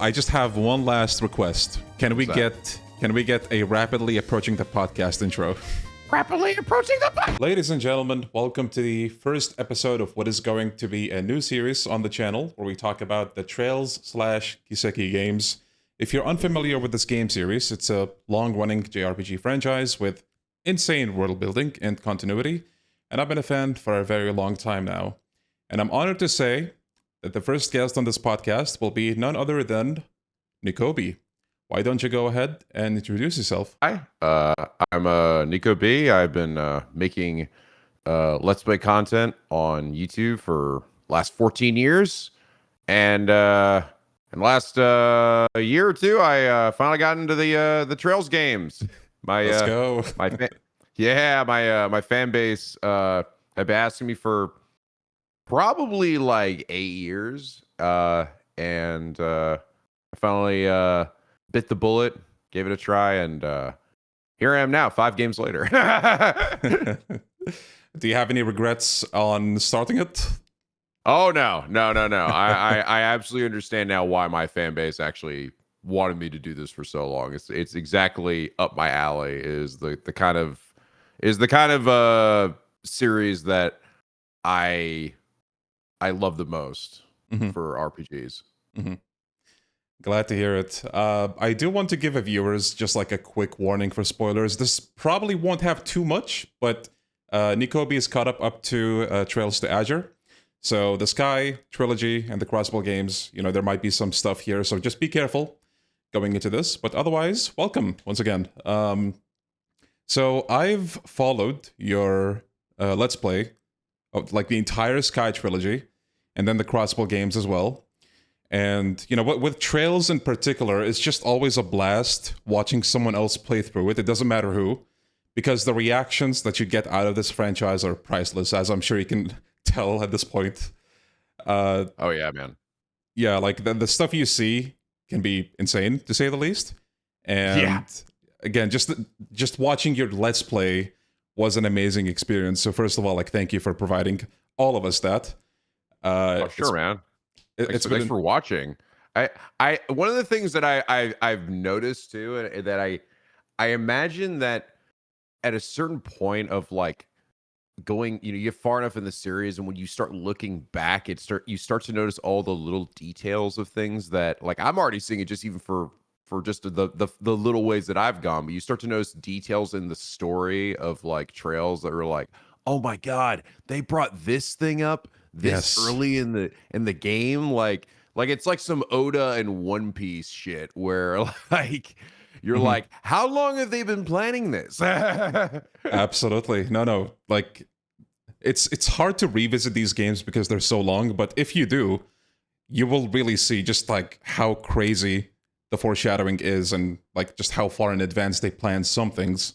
I just have one last request. Can we get a rapidly approaching the podcast intro? Rapidly approaching the podcast. Ladies and gentlemen, welcome to the first episode of what is going to be a new series on the channel where we talk about the Trails/Kiseki games. If you're unfamiliar with this game series, it's a long-running JRPG franchise with insane world building and continuity, and I've been a fan for a very long time now. And I'm honored to say that the first guest on this podcast will be none other than NicoB. Why don't you go ahead and introduce yourself? Hi, I'm NicoB. I've been making Let's Play content on YouTube for last 14 years, and last year or two, I finally got into the Trails games. Let's go. my fan base have been asking me for probably like 8 years, and I finally bit the bullet, gave it a try, and here I am now, 5 games later. Do you have any regrets on starting it? Oh no. I absolutely understand now why my fan base actually wanted me to do this for so long. It's exactly up my alley. Is the kind of series that I love the most for RPGs. Mm-hmm. Glad to hear it. I do want to give the viewers just like a quick warning for spoilers. This probably won't have too much, but NicoB is caught up to Trails to Azure. So the Sky trilogy and the Crossbow games, there might be some stuff here, so just be careful going into this. But otherwise, welcome once again. So I've followed your Let's Play of like the entire Sky trilogy and then the Crossbow games as well. And, with Trails in particular, it's just always a blast watching someone else play through it. It doesn't matter who, because the reactions that you get out of this franchise are priceless, as I'm sure you can tell at this point. Oh, yeah, man. Yeah, like the stuff you see can be insane, to say the least. And again, just watching your Let's Play was an amazing experience. So first of all, thank you for providing all of us that. Sure, man. Thanks for watching. I one of the things that I've noticed too, and that I imagine that at a certain point of like going, you get far enough in the series, and when you start looking back, you start to notice all the little details of things that, like, I'm already seeing it just even for just the little ways that I've gone, but you start to notice details in the story of like Trails that are like, oh my god, they brought this thing up this early in the game, like it's like some Oda and One Piece shit where like you're like, how long have they been planning this? Absolutely. No, like it's hard to revisit these games because they're so long, but if you do, you will really see just like how crazy the foreshadowing is, and like just how far in advance they plan some things.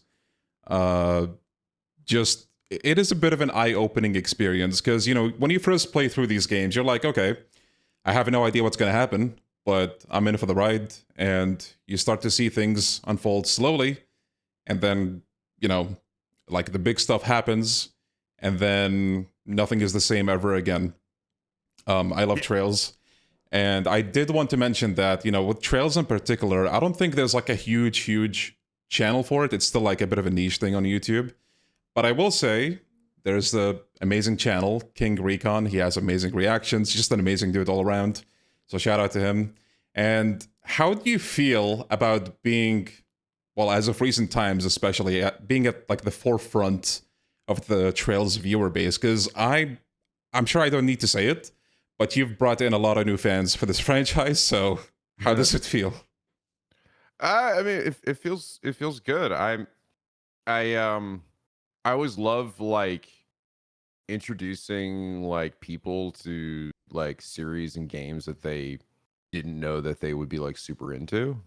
It is a bit of an eye-opening experience, because, when you first play through these games, you're like, okay, I have no idea what's going to happen, but I'm in for the ride, and you start to see things unfold slowly, and then, like the big stuff happens, and then nothing is the same ever again. I love Trails, and I did want to mention that, with Trails in particular, I don't think there's like a huge channel for it. It's still like a bit of a niche thing on YouTube. But I will say, there's the amazing channel, King Recon. He has amazing reactions, just an amazing dude all around. So shout out to him. And how do you feel about being, well, as of recent times especially, being at like the forefront of the Trails viewer base? Because I'm sure I don't need to say it, but you've brought in a lot of new fans for this franchise. So how does it feel? I mean, it feels good. I always love like introducing like people to like series and games that they didn't know that they would be like super into.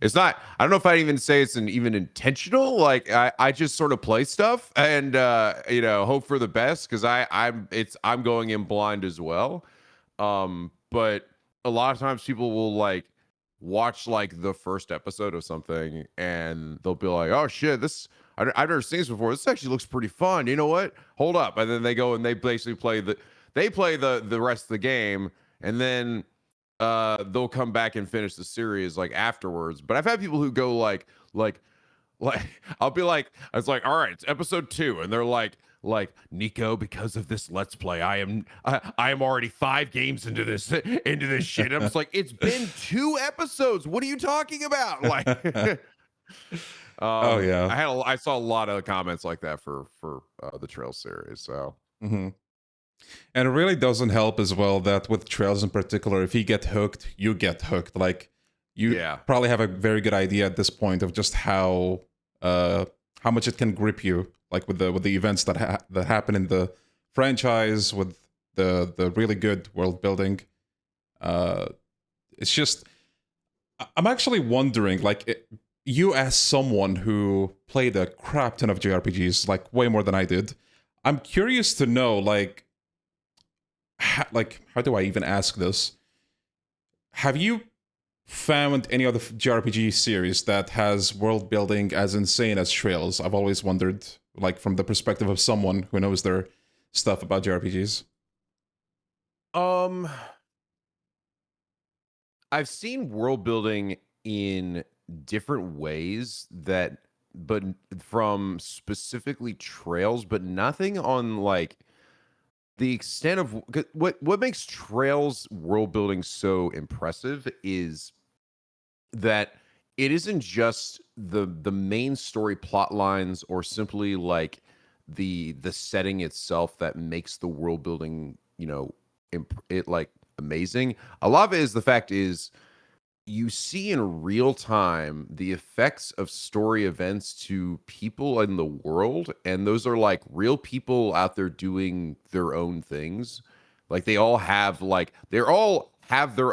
It's not, I don't know if I'd even say it's even intentional. Like I just sort of play stuff and hope for the best, because I'm going in blind as well. But a lot of times people will like watch like the first episode of something and they'll be like, oh shit, I've never seen this before. This actually looks pretty fun. You know what? Hold up. And then they go and they basically play the rest of the game. And then they'll come back and finish the series like afterwards. But I've had people who go like I'll be like, I was like, all right, it's episode 2, and they're like Nico, because of this let's play, I am already 5 games into this shit. I'm just like, it's been 2 episodes. What are you talking about? Like, Oh yeah. I saw a lot of comments like that for the Trails series. So. Mm-hmm. And it really doesn't help as well that with Trails in particular, if you get hooked, you get hooked. Like you probably have a very good idea at this point of just how much it can grip you, like with the events that happen in the franchise, with the really good world building. It's just, I'm actually wondering, like, you as someone who played a crap ton of JRPGs, like way more than I did, I'm curious to know, like, how do I even ask this? Have you found any other JRPG series that has world building as insane as Trails? I've always wondered, like, from the perspective of someone who knows their stuff about JRPGs. I've seen world building in different ways but from specifically Trails, but nothing on like the extent of what makes Trails world building so impressive is that it isn't just the main story plot lines or simply like the setting itself that makes the world building, it like amazing. A lot of it is the fact is you see in real time the effects of story events to people in the world, and those are like real people out there doing their own things. Like they all have their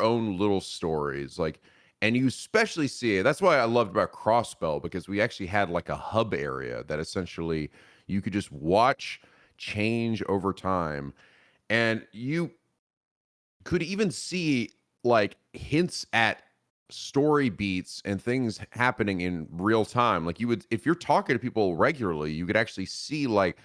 own little stories, like, and you especially see it. That's why I loved about Crossbell, because we actually had like a hub area that essentially you could just watch change over time, and you could even see like hints at story beats and things happening in real time. Like you would, if you're talking to people regularly, you could actually see like,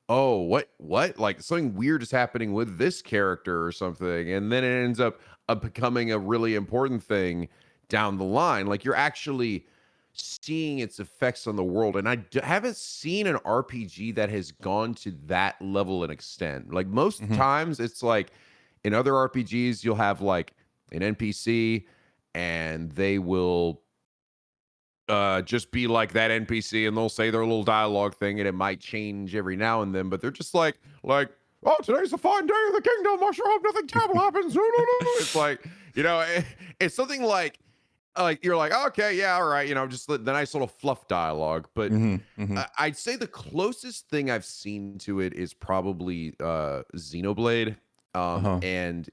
oh, what like something weird is happening with this character or something, and then it ends up becoming a really important thing down the line. Like you're actually seeing its effects on the world, and haven't seen an RPG that has gone to that level and extent. Like most times it's like in other RPGs you'll have like an NPC and they will just be like that NPC, and they'll say their little dialogue thing, and it might change every now and then, but they're just like, oh, today's a fine day in the kingdom. I sure hope nothing terrible happens. It's like, it's something like you're like, okay, yeah, all right, just the nice little fluff dialogue. But I'd say the closest thing I've seen to it is probably Xenoblade, and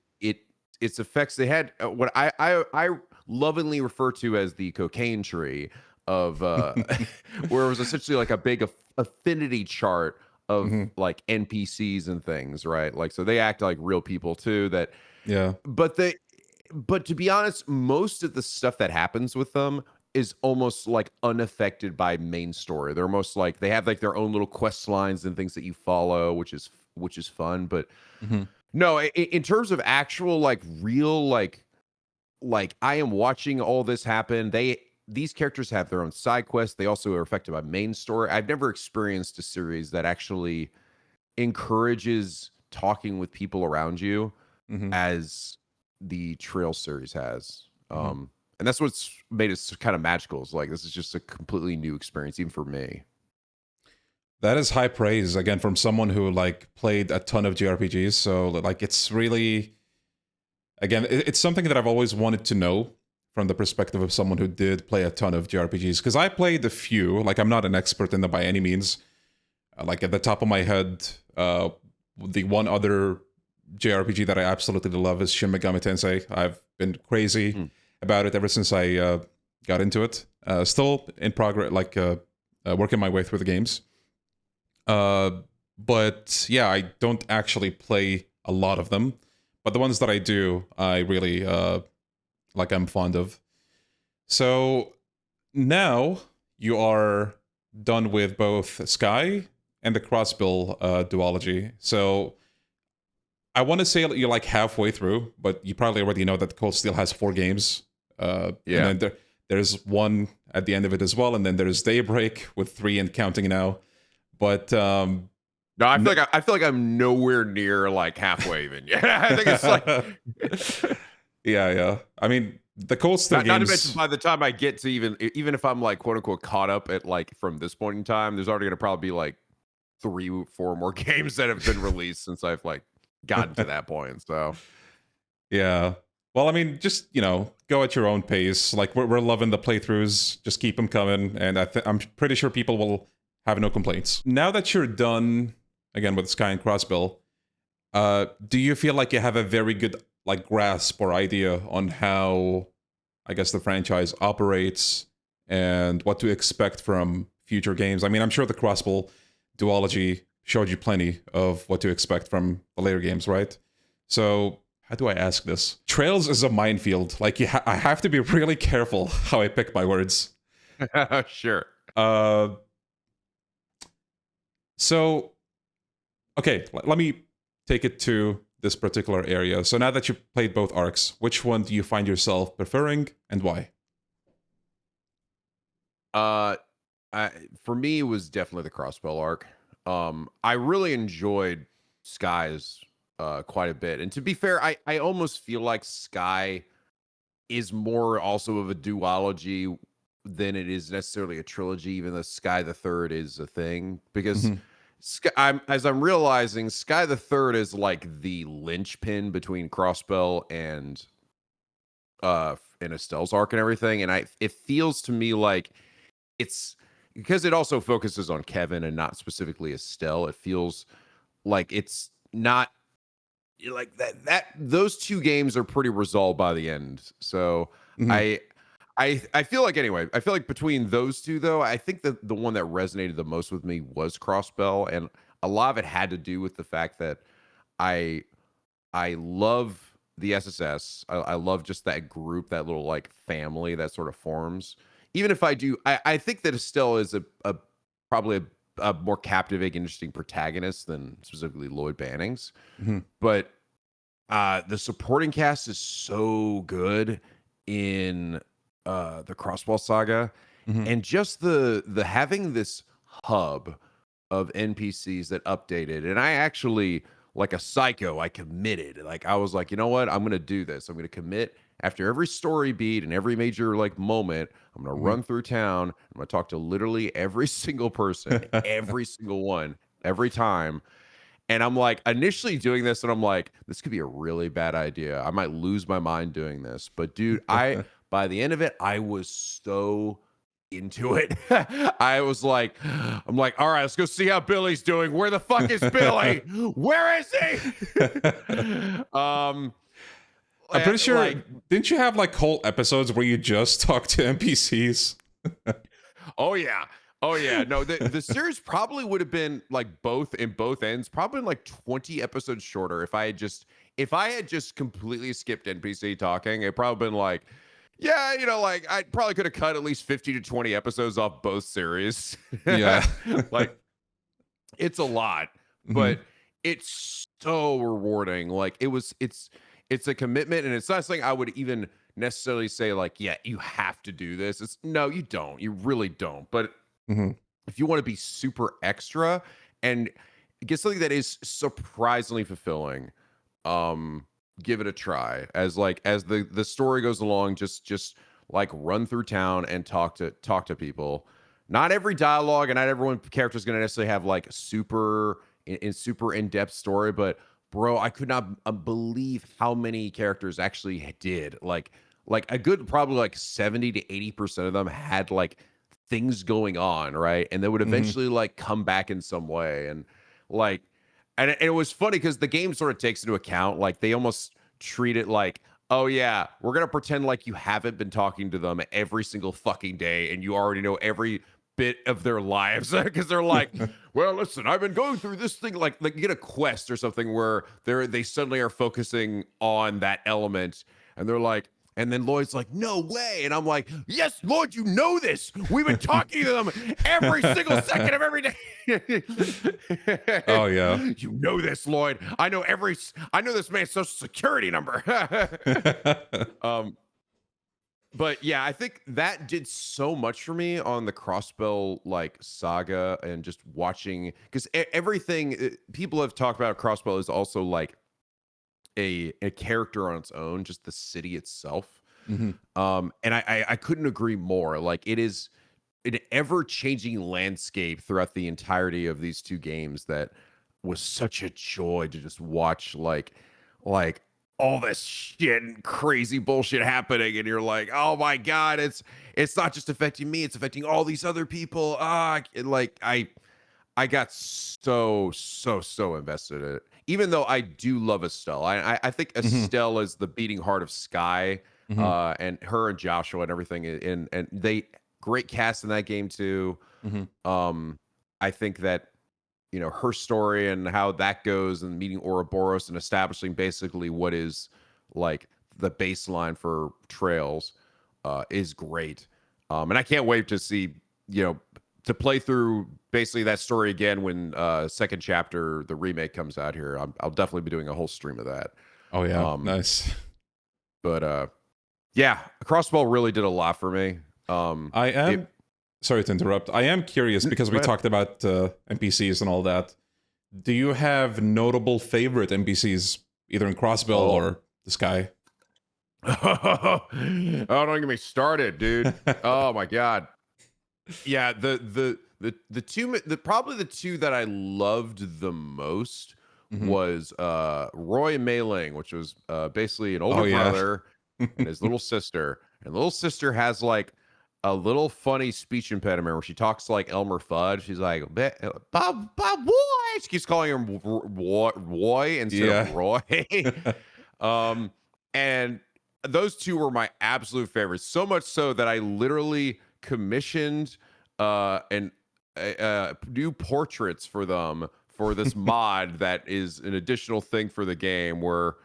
its effects. They had what I lovingly refer to as the cocaine tree of where it was essentially like a big affinity chart of like NPCs and things, right? Like, so they act like real people too. But to be honest, most of the stuff that happens with them is almost like unaffected by main story. They're most like they have like their own little quest lines and things that you follow, which is fun. But no, in terms of actual like real like I am watching all this happen. These characters have their own side quests. They also are affected by main story. I've never experienced a series that actually encourages talking with people around you as the Trail series has. And that's what's made it kind of magical. It's like, this is just a completely new experience, even for me. That is high praise, again, from someone who like played a ton of JRPGs. So like, it's really, again, it's something that I've always wanted to know from the perspective of someone who did play a ton of JRPGs. Because I played a few, like I'm not an expert in them by any means. Like at the top of my head, the one other JRPG that I absolutely love is Shin Megami Tensei. I've been crazy about it ever since I got into it. Still in progress, like working my way through the games. But yeah, I don't actually play a lot of them. But the ones that I do, I really I'm fond of. So now you are done with both Sky and the Crossbill duology. So I want to say you're like halfway through, but you probably already know that Cold Steel has 4 games. And then there's one at the end of it as well, and then there's Daybreak with 3 and counting now. But no, I feel like I'm nowhere near like halfway even. Yeah, I think it's like yeah. I mean, the Cold Steel games. Not to mention, by the time I get to even if I'm like quote unquote caught up at like from this point in time, there's already gonna probably be like 3-4 more games that have been released since I've like gotten to that point. So yeah. Well, I mean, just, go at your own pace. Like, we're loving the playthroughs. Just keep them coming. And I'm pretty sure people will have no complaints. Now that you're done, again, with Sky and Crossbill, do you feel like you have a very good, like, grasp or idea on how, I guess, the franchise operates and what to expect from future games? I mean, I'm sure the Crossbill duology showed you plenty of what to expect from the later games, right? So how do I ask this? Trails is a minefield. Like, I have to be really careful how I pick my words. Sure. So, okay, let me take it to this particular area. So now that you've played both arcs, which one do you find yourself preferring and why? For me, it was definitely the Crossbell arc. I really enjoyed Sky's quite a bit. And to be fair, I almost feel like Sky is more also of a duology than it is necessarily a trilogy, even though Sky the Third is a thing. Because as I'm realizing, Sky the Third is like the linchpin between Crossbell and Estelle's arc and everything. And it feels to me like it's because it also focuses on Kevin and not specifically Estelle. It feels like it's not like that those 2 games are pretty resolved by the end. So I feel like, anyway, I feel like between those 2 though, I think that the one that resonated the most with me was Crossbell, and a lot of it had to do with the fact that I love the SSS. I love just that group, that little like family that sort of forms. Even if I think that Estelle is probably a more captivating, interesting protagonist than specifically Lloyd Bannings. But the supporting cast is so good in the Crossball saga, and just the having this hub of NPCs that updated. And I actually, like a psycho, I committed. Like, I was like, you know what? I'm gonna do this. I'm gonna commit. After every story beat and every major like moment, I'm gonna run through town. I'm gonna talk to literally every single person, every single one, every time. And I'm like, initially doing this, and I'm like, this could be a really bad idea. I might lose my mind doing this. But dude, by the end of it, I was so into it. I was like, I'm like, all right, let's go see how Billy's doing. Where the fuck is Billy? Where is he? I'm pretty sure, like, didn't you have like whole episodes where you just talk to NPCs? Oh yeah. No, the series probably would have been like both ends, probably like 20 episodes shorter if I had just completely skipped NPC talking. It probably been like, yeah, like I probably could have cut at least 50 to 20 episodes off both series. Yeah. Like, it's a lot, but it's so rewarding. Like, it's a commitment, and it's not something I would even necessarily say like, yeah, you have to do this. No, you don't. You really don't. But if you want to be super extra and get something that is surprisingly fulfilling, give it a try. As the story goes along, just like run through town and talk to people. Not every dialogue and not every character is going to necessarily have like super in-depth story, but bro, I could not believe how many characters actually did. Like a good probably like 70 to 80% of them had like things going on, right? And they would eventually like come back in some way. And like, and it was funny because the game sort of takes into account, like they almost treat it like, oh yeah, we're going to pretend like you haven't been talking to them every single fucking day and you already know every bit of their lives, because they're like, well, listen, I've been going through this thing, like you get a quest or something where they suddenly are focusing on that element, and they're like, And then Lloyd's like, no way. And I'm like, yes, Lloyd, you know this. We've been talking to them every single second of every day. Oh yeah. You know this, Lloyd. I know this man's social security number. But yeah, I think that did so much for me on the Crossbell like saga, and just watching, because everything people have talked about Crossbell is also like a character on its own, just the city itself. Mm-hmm. And I couldn't agree more. Like, it is an ever-changing landscape throughout the entirety of these two games that was such a joy to just watch, like all this shit and crazy bullshit happening, and you're like, oh my god, it's not just affecting me, it's affecting all these other people. Like, I got so invested in it, even though I do love Estelle. I think Estelle is the beating heart of Sky, and her and Joshua and everything, and they great cast in that game too. I think that, you know, her story and how that goes, and meeting Ouroboros and establishing basically what is like the baseline for Trails is great. And I can't wait to see, you know, to play through basically that story again when second chapter, the remake, comes out here. I'll definitely be doing a whole stream of that. Oh yeah, nice. But yeah, Crossbell really did a lot for me. Sorry to interrupt. I am curious, because we talked about NPCs and all that. Do you have notable favorite NPCs, either in Crossbell or the Sky? Oh, don't get me started, dude. Oh my god. Yeah, the two, probably the two that I loved the most was Roy and Mei Ling, which was basically an older brother and his little sister. And the little sister has like a little funny speech impediment where she talks like Elmer Fudd. She's like, Bob Boy. She keeps calling him Roy instead of Roy. And those two were my absolute favorites. So much so that I literally commissioned new portraits for them for this mod that is an additional thing for the game, where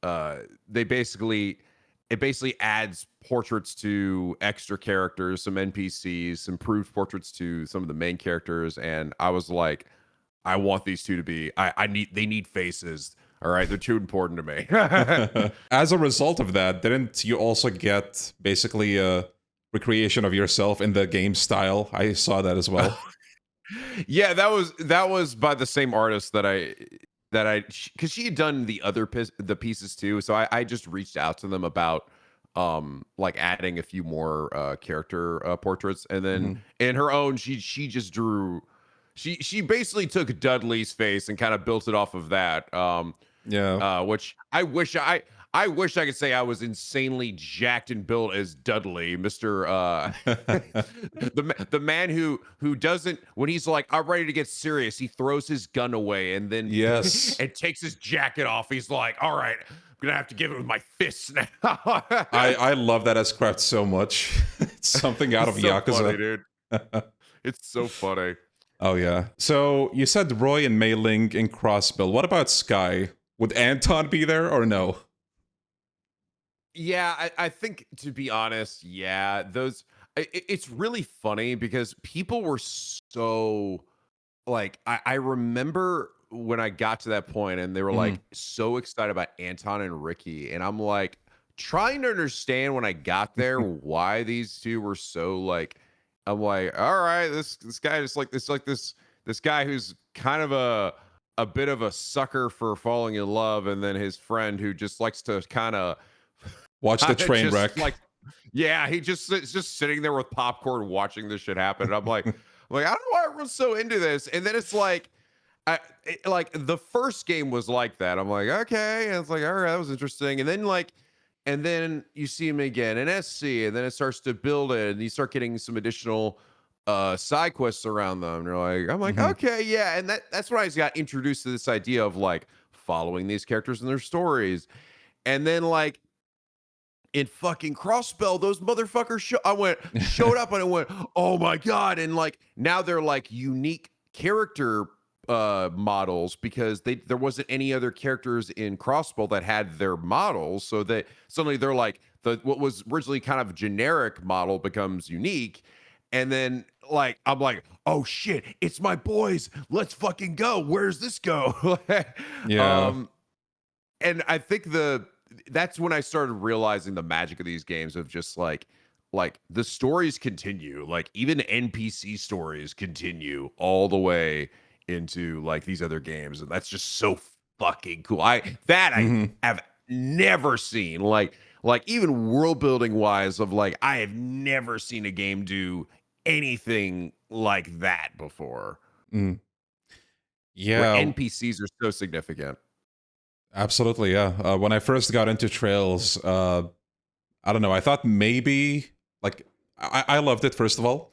it basically adds portraits to extra characters, some NPCs, improved portraits to some of the main characters. And I was like, I want these two to be, they need faces. All right, they're too important to me. As a result of that, didn't you also get basically a recreation of yourself in the game style? I saw that as well. Yeah, that was by the same artist because she had done the pieces too. So I just reached out to them about like adding a few more character portraits, and then in her own, she just drew. She basically took Dudley's face and kind of built it off of that. Which I wish I could say I was insanely jacked and built as Dudley, Mr. the man who doesn't, when he's like, I'm ready to get serious, he throws his gun away and then and takes his jacket off. He's like, all right, I'm gonna have to give it with my fists now. I love that as craft so much. It's something out of Yakuza. Funny, dude. It's so funny. Oh yeah. So you said Roy and Mei Ling in Crossbell. What about Sky? Would Anton be there or no? Yeah, I think, to be honest, yeah, it's really funny because people were so like, I remember when I got to that point and they were like so excited about Anton and Ricky, and I'm like trying to understand when I got there why these two were so like, I'm like, all right, this guy is like this guy who's kind of a bit of a sucker for falling in love, and then his friend who just likes to kind of watch the train wreck. Like, yeah, it's just sitting there with popcorn watching this shit happen. And I'm like, I don't know why everyone's so into this. And then it's like, like the first game was like that. I'm like, okay, and it's like, all right, that was interesting. And then you see him again in SC, and then it starts to build it, and you start getting some additional side quests around them. And you're like, I'm like, okay, yeah. And that's when I got introduced to this idea of like following these characters and their stories. And then like in fucking Crossbell, those motherfuckers showed up and I went, oh my god. And like now they're like unique character models, because there wasn't any other characters in Crossbell that had their models, so that suddenly they're like what was originally kind of generic model becomes unique. And then like I'm like, oh shit, it's my boys. Let's fucking go. Where's this go? Yeah. And I think that's when I started realizing the magic of these games of just like the stories continue, like even NPC stories continue all the way into like these other games, and that's just so fucking cool. I have never seen like even world building wise of like I have never seen a game do anything like that before. Mm. Where Yeah. NPCs are so significant. Absolutely, yeah. When I first got into Trails, I don't know. I thought maybe, like, I loved it first of all,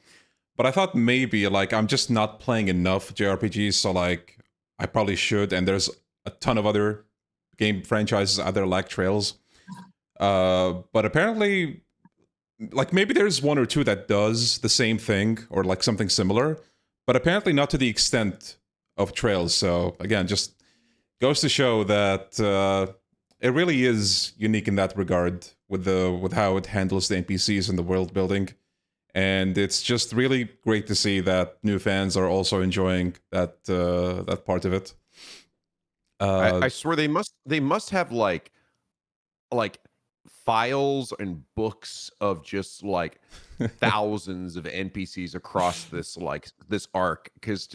but I thought maybe, like, I'm just not playing enough JRPGs, so like, I probably should. And there's a ton of other game franchises out there like Trails. But apparently, like, maybe there's one or two that does the same thing or like something similar, but apparently not to the extent of Trails. So again, just goes to show that it really is unique in that regard with how it handles the NPCs and the world building, and it's just really great to see that new fans are also enjoying that part of it. I swear they must have like files and books of just like thousands of NPCs across this arc because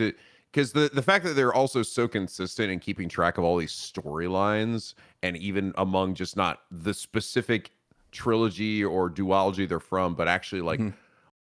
the fact that they're also so consistent in keeping track of all these storylines and even among just not the specific trilogy or duology they're from, but actually like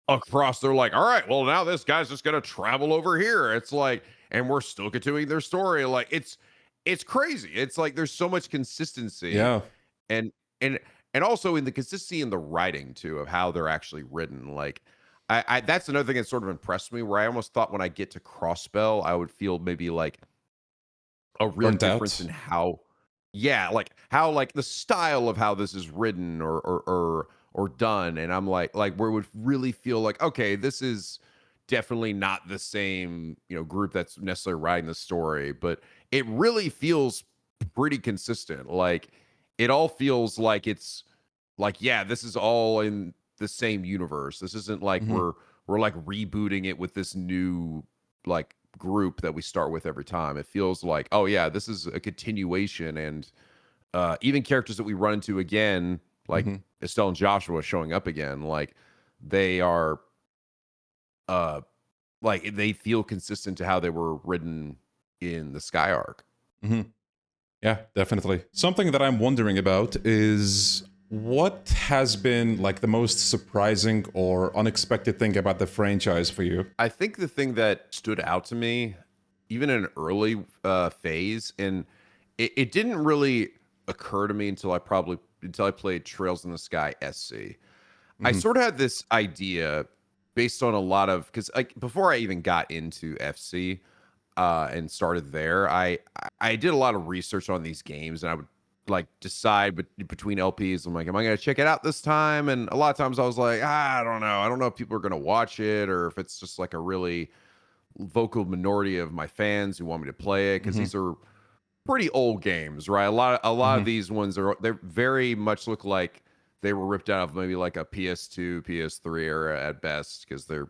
across, they're like, all right, well now this guy's just gonna travel over here. It's like, and we're still continuing their story. Like it's crazy. It's like there's so much consistency, Yeah. and and and also in the consistency in the writing too of how they're actually written. Like I that's another thing that sort of impressed me, where I almost thought when I get to Crossbell, I would feel maybe like a real Burnt difference out. in how, yeah, like how like the style of how this is written or done. And I'm like where it would really feel like, okay, this is definitely not the same, group that's necessarily writing the story, but it really feels pretty consistent. Like it all feels like it's like, yeah, this is all in the same universe. This isn't like Hmm. we're like rebooting it with this new like group that we start with every time. It feels like, oh yeah, this is a continuation, and even characters that we run into again, like Hmm. Estelle and Joshua showing up again, like they are uh like they feel consistent to how they were written in the Sky arc. Hmm. Yeah, definitely. Something that I'm wondering about is what has been like the most surprising or unexpected thing about the franchise for you? I think the thing that stood out to me, even in an early phase, and it didn't really occur to me until I played Trails in the Sky SC. I Hmm. sort of had this idea based on a lot of, because like before I even got into FC and started there, I did a lot of research on these games, and I would like decide between LPs. I'm like, am I going to check it out this time? And a lot of times I was like, I don't know. I don't know if people are going to watch it or if it's just like a really vocal minority of my fans who want me to play it, because Hmm. these are pretty old games, right? A lot of Hmm. these ones they're very much look like they were ripped out of maybe like a PS2, PS3 era at best, because they're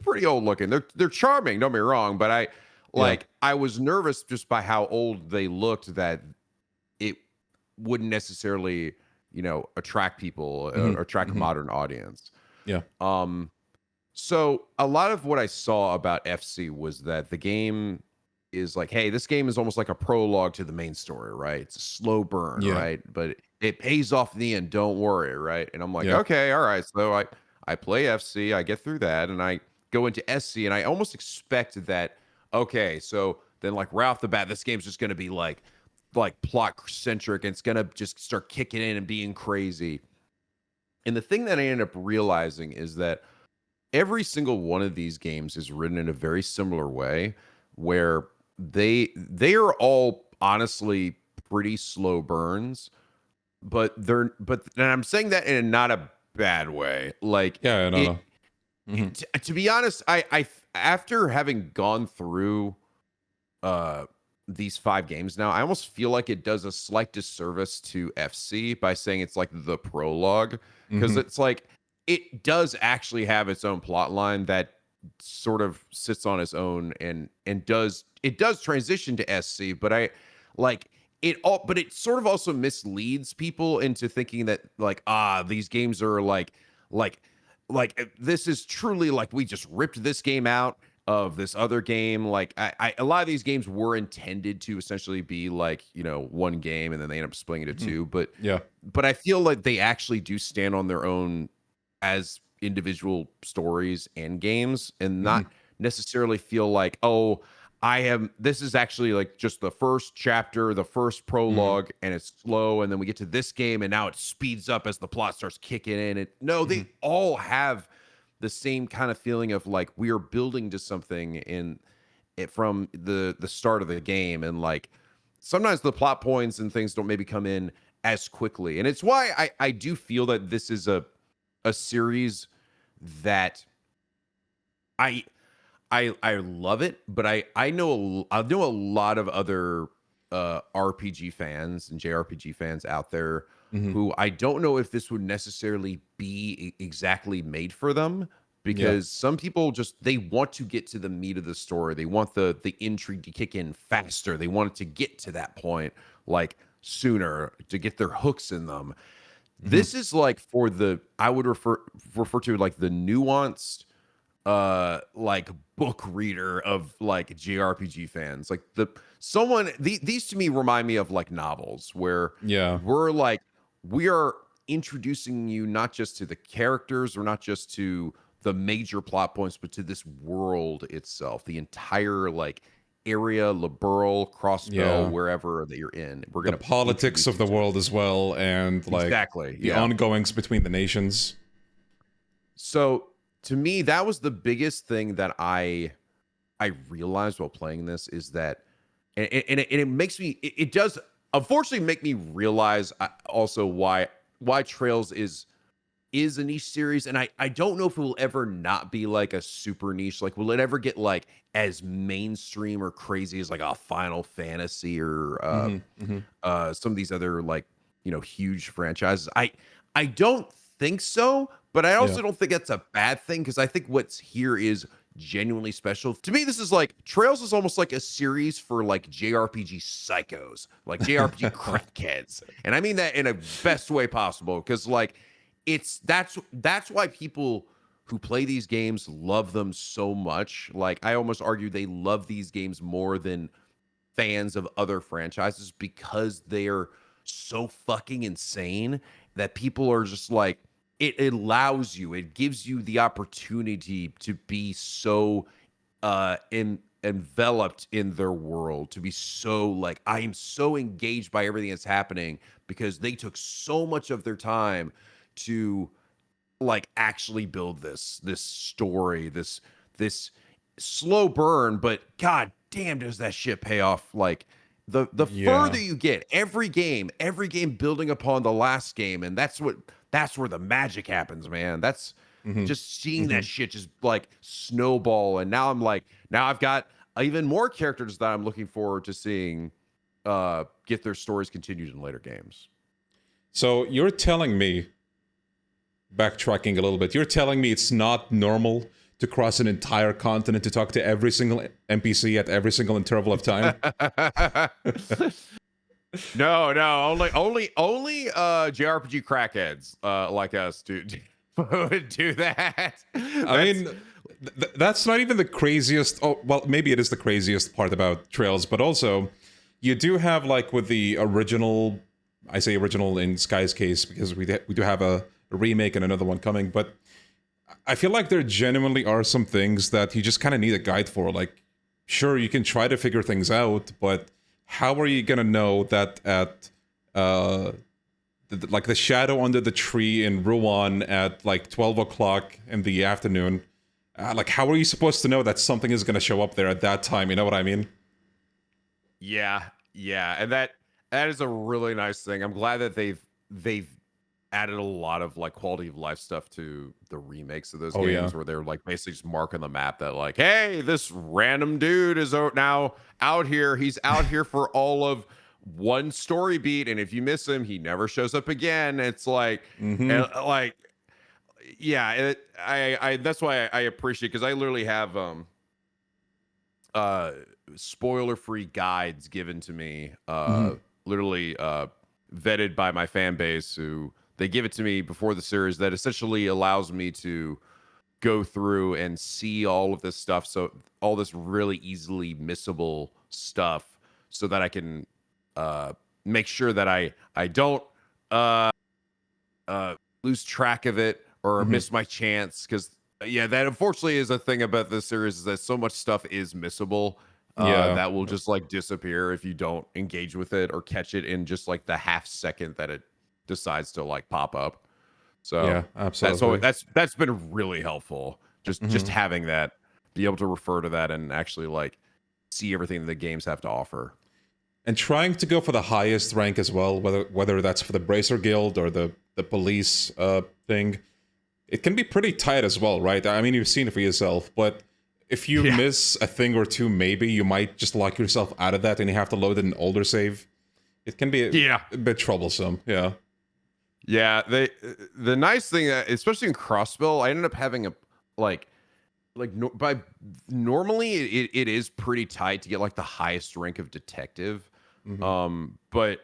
pretty old looking. They're charming, don't be wrong, but Yeah. I was nervous just by how old they looked, that it wouldn't necessarily, attract people Hmm. or attract a Hmm. modern audience. Yeah. Um so a lot of what I saw about FC was that the game is like, hey, this game is almost like a prologue to the main story, right? It's a slow burn, Yeah. right? But it pays off in the end, don't worry, right? And I'm like, Yeah. okay, all right. So I play FC, I get through that, and I go into SC, and I almost expect that, okay, so then like right off the bat, this game's just gonna be like plot centric, and it's gonna just start kicking in and being crazy. And the thing that I ended up realizing is that every single one of these games is written in a very similar way, where they are all honestly pretty slow burns, but and I'm saying that in not a bad way. Like Yeah. No. it, No. Hmm. to be honest, I after having gone through uh these 5 games now, I almost feel like it does a slight disservice to FC by saying it's like the prologue, because it's like it does actually have its own plot line that sort of sits on its own and does transition to SC, but I like it all, but it sort of also misleads people into thinking that like, these games are like this is truly like we just ripped this game out of this other game. Like a lot of these games were intended to essentially be like, one game, and then they end up splitting it to two. But I feel like they actually do stand on their own as individual stories and games, and not necessarily feel like, this is actually like just the first chapter, the first prologue, and it's slow, and then we get to this game and now it speeds up as the plot starts kicking in. They all have the same kind of feeling of like we are building to something in it from the start of the game, and like sometimes the plot points and things don't maybe come in as quickly, and it's why I do feel that this is a series that I love it, but I know a lot of other RPG fans and JRPG fans out there who I don't know if this would necessarily be exactly made for them, because some people just, they want to get to the meat of the story. They want the intrigue to kick in faster. They want it to get to that point like sooner, to get their hooks in them. This is like for I would refer to like the nuanced like book reader of like JRPG fans. Like these to me remind me of like novels where we are introducing you not just to the characters or not just to the major plot points, but to this world itself, the entire like area, Liberl, Crossbow, wherever that you're in. We're gonna the politics of the world as well, and like the ongoings between the nations. So to me, that was the biggest thing that I realized while playing this, is that, and it makes me, it does unfortunately make me realize also why Trails is a niche series, and I don't know if it will ever not be like a super niche. Like, will it ever get like as mainstream or crazy as like a Final Fantasy or some of these other like huge franchises? I don't think so, but I also don't think that's a bad thing, because I think what's here is genuinely special. To me, this is like, Trails is almost like a series for like JRPG psychos, like JRPG crackheads. And I mean that in a best way possible, because like that's why people who play these games love them so much. Like, I almost argue they love these games more than fans of other franchises, because they're so fucking insane that people are just like, it gives you the opportunity to be so enveloped in their world, to be so like, I am so engaged by everything that's happening, because they took so much of their time to like actually build this story, this slow burn, but god damn does that shit pay off. Like, the further you get, every game building upon the last game, and that's where the magic happens, man. That's just seeing that shit just like snowball. And now I've got even more characters that I'm looking forward to seeing get their stories continued in later games. So you're telling me, backtracking a little bit, you're telling me it's not normal to cross an entire continent to talk to every single NPC at every single interval of time? No, only JRPG crackheads like us would do that. I mean, that's not even the craziest. Oh, well, maybe it is the craziest part about Trails, but also you do have, like, with the original, I say original in Sky's case because we do have a remake and another one coming, but I feel like there genuinely are some things that you just kind of need a guide for. Like, sure, you can try to figure things out, but how are you gonna know that at like the shadow under the tree in Rouen at like 12 o'clock in the afternoon, like, how are you supposed to know that something is gonna show up there at that time? You know what I mean? Yeah, and that is a really nice thing. I'm glad that they've added a lot of like quality of life stuff to the remakes of those Oh, games, yeah. where they're like basically just marking the map that like, hey, this random dude is now out here. He's out here for all of one story beat, and if you miss him, he never shows up again. It's like, Mm-hmm. like, yeah, I that's why I appreciate, because I literally have spoiler free guides given to me, Mm-hmm. literally vetted by my fan base, who they give it to me before the series, that essentially allows me to go through and see all of this stuff, so all this really easily missable stuff, so that I can make sure that I don't uh lose track of it or Mm-hmm. miss my chance, because yeah, that unfortunately is a thing about this series, is that so much stuff is missable, Yeah. that will just like disappear if you don't engage with it or catch it in just like the half second that it decides to like pop up. So Yeah, absolutely. that's been really helpful, just Mm-hmm. having that, be able to refer to that and actually like see everything that the games have to offer. And trying to go for the highest rank as well, whether that's for the Bracer Guild or the police thing, it can be pretty tight as well, right? I mean, you've seen it for yourself, but if you Yeah. miss a thing or two, maybe you might just lock yourself out of that and you have to load an older save. It can be Yeah. a bit troublesome, yeah. Yeah, the nice thing, especially in Crossbill, I ended up having a like by normally it is pretty tight to get like the highest rank of detective, Mm-hmm. but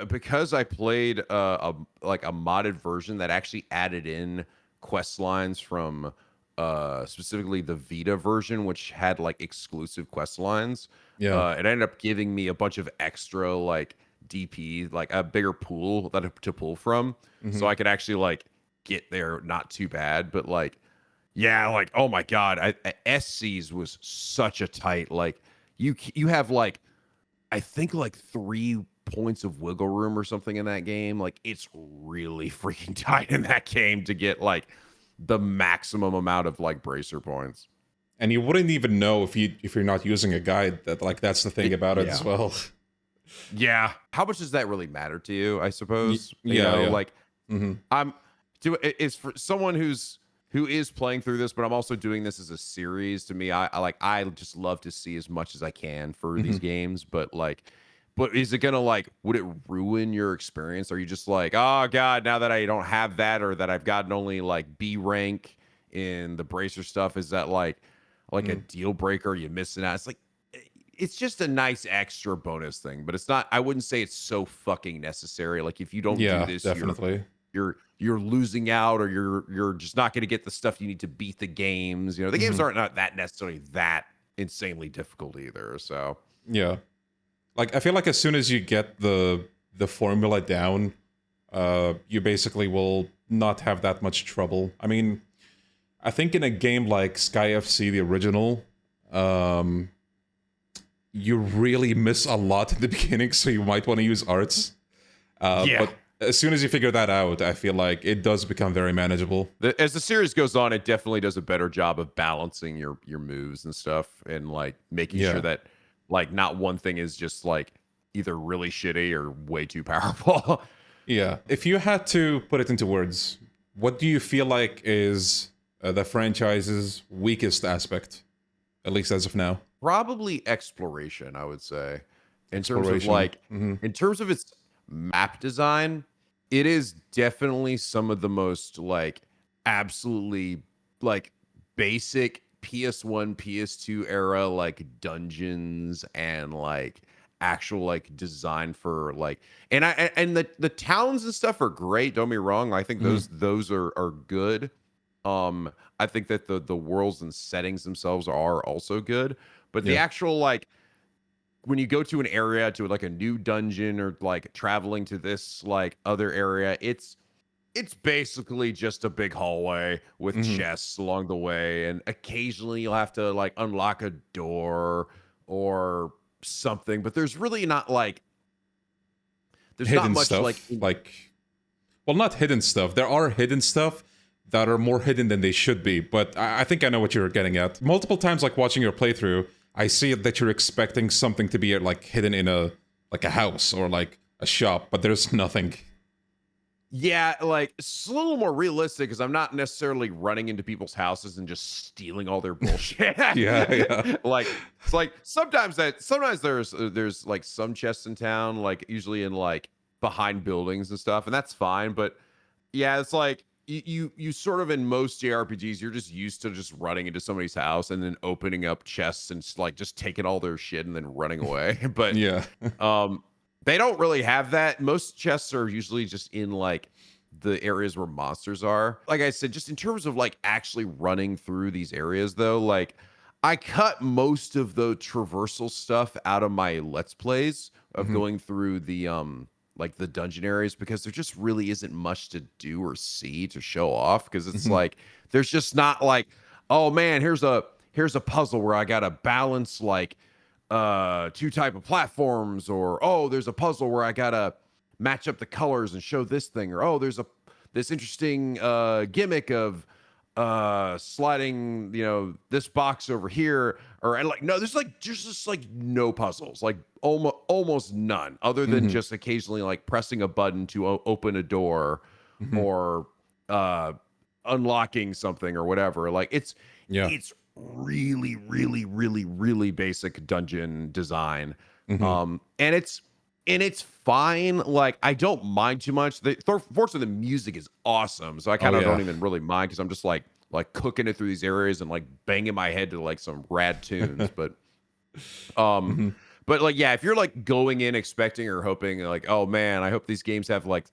because I played a modded version that actually added in quest lines from specifically the Vita version, which had like exclusive quest lines. Yeah. It ended up giving me a bunch of extra like DP, like a bigger pool to pull from, Mm-hmm. so I could actually like get there not too bad. But like, yeah, like, oh my god, SC's was such a tight, like, you have like, I think like 3 points of wiggle room or something in that game. Like, it's really freaking tight in that game to get like the maximum amount of like bracer points. And you wouldn't even know if you're not using a guide, that like that's the thing about it as Yeah. well. Yeah. How much does that really matter to you, I suppose? Yeah, yeah. Like, Mm-hmm. I'm do is for someone who is playing through this, but I'm also doing this as a series. To me, I just love to see as much as I can for Mm-hmm. these games, but like, but is it gonna like, would it ruin your experience? Are you just like, oh god, now that I don't have that, or that I've gotten only like B rank in the bracer stuff, is that like a deal breaker? Are you missing out? It's like, it's just a nice extra bonus thing, but it's not, I wouldn't say it's so fucking necessary. Like, if you don't do Yeah, this, definitely. you're losing out, or you're just not going to get the stuff you need to beat the games. The games Mm-hmm. aren't not that necessarily that insanely difficult either. So Yeah. Like, I feel like as soon as you get the formula down, you basically will not have that much trouble. I mean, I think in a game like Sky FC, the original, you really miss a lot in the beginning, so you might want to use arts. yeah. But as soon as you figure that out, I feel like it does become very manageable. As the series goes on, it definitely does a better job of balancing your moves and stuff, and like making Yeah. sure that like not one thing is just like either really shitty or way too powerful. Yeah. If you had to put it into words, what do you feel like is the franchise's weakest aspect, at least as of now? Probably exploration, I would say. In terms of Exploration. like, Mm-hmm. in terms of its map design, it is definitely some of the most like absolutely like basic PS1, PS2 era like dungeons, and like actual like design for like, and the towns and stuff are great, don't be wrong. I think those are good. I think that the worlds and settings themselves are also good, but the Yeah. actual like, when you go to an area, to like a new dungeon, or like traveling to this like other area, it's basically just a big hallway with Mm-hmm. chests along the way, and occasionally you'll have to like unlock a door or something, but there's really not like, there's not Hidden much like stuff. Like, well, not hidden stuff. There are hidden stuff that are more hidden than they should be, but I think I know what you're getting at. Multiple times, like watching your playthrough, I see that you're expecting something to be like hidden in a house or like a shop, but there's nothing. Yeah, like it's a little more realistic because I'm not necessarily running into people's houses and just stealing all their bullshit. Yeah. Like it's like sometimes there's like some chests in town, like usually in like behind buildings and stuff, and that's fine. But yeah, it's like you sort of in most JRPGs, you're just used to just running into somebody's house and then opening up chests and like just taking all their shit and then running away. But Yeah. um they don't really have that. Most chests are usually just in like the areas where monsters are. Like I said, just in terms of like actually running through these areas though, like I cut most of the traversal stuff out of my let's plays of going through the like the dungeon areas because there just really isn't much to do or see to show off because it's like there's just not like, oh man, here's a puzzle where I gotta balance like two type of platforms, or oh there's a puzzle where I gotta match up the colors and show this thing, or oh there's this interesting gimmick of sliding this box over here, or and like no there's like just like no puzzles, like almost none, other than just occasionally like pressing a button to open a door or unlocking something or whatever. Like it's really, really, really, really basic dungeon design. And it's fine. Like I don't mind too much. Fortunately, the music is awesome, so I kind of don't even really mind because I'm just like cooking it through these areas and like banging my head to like some rad tunes. But but like yeah, if you're like going in expecting or hoping like, oh man, I hope these games have like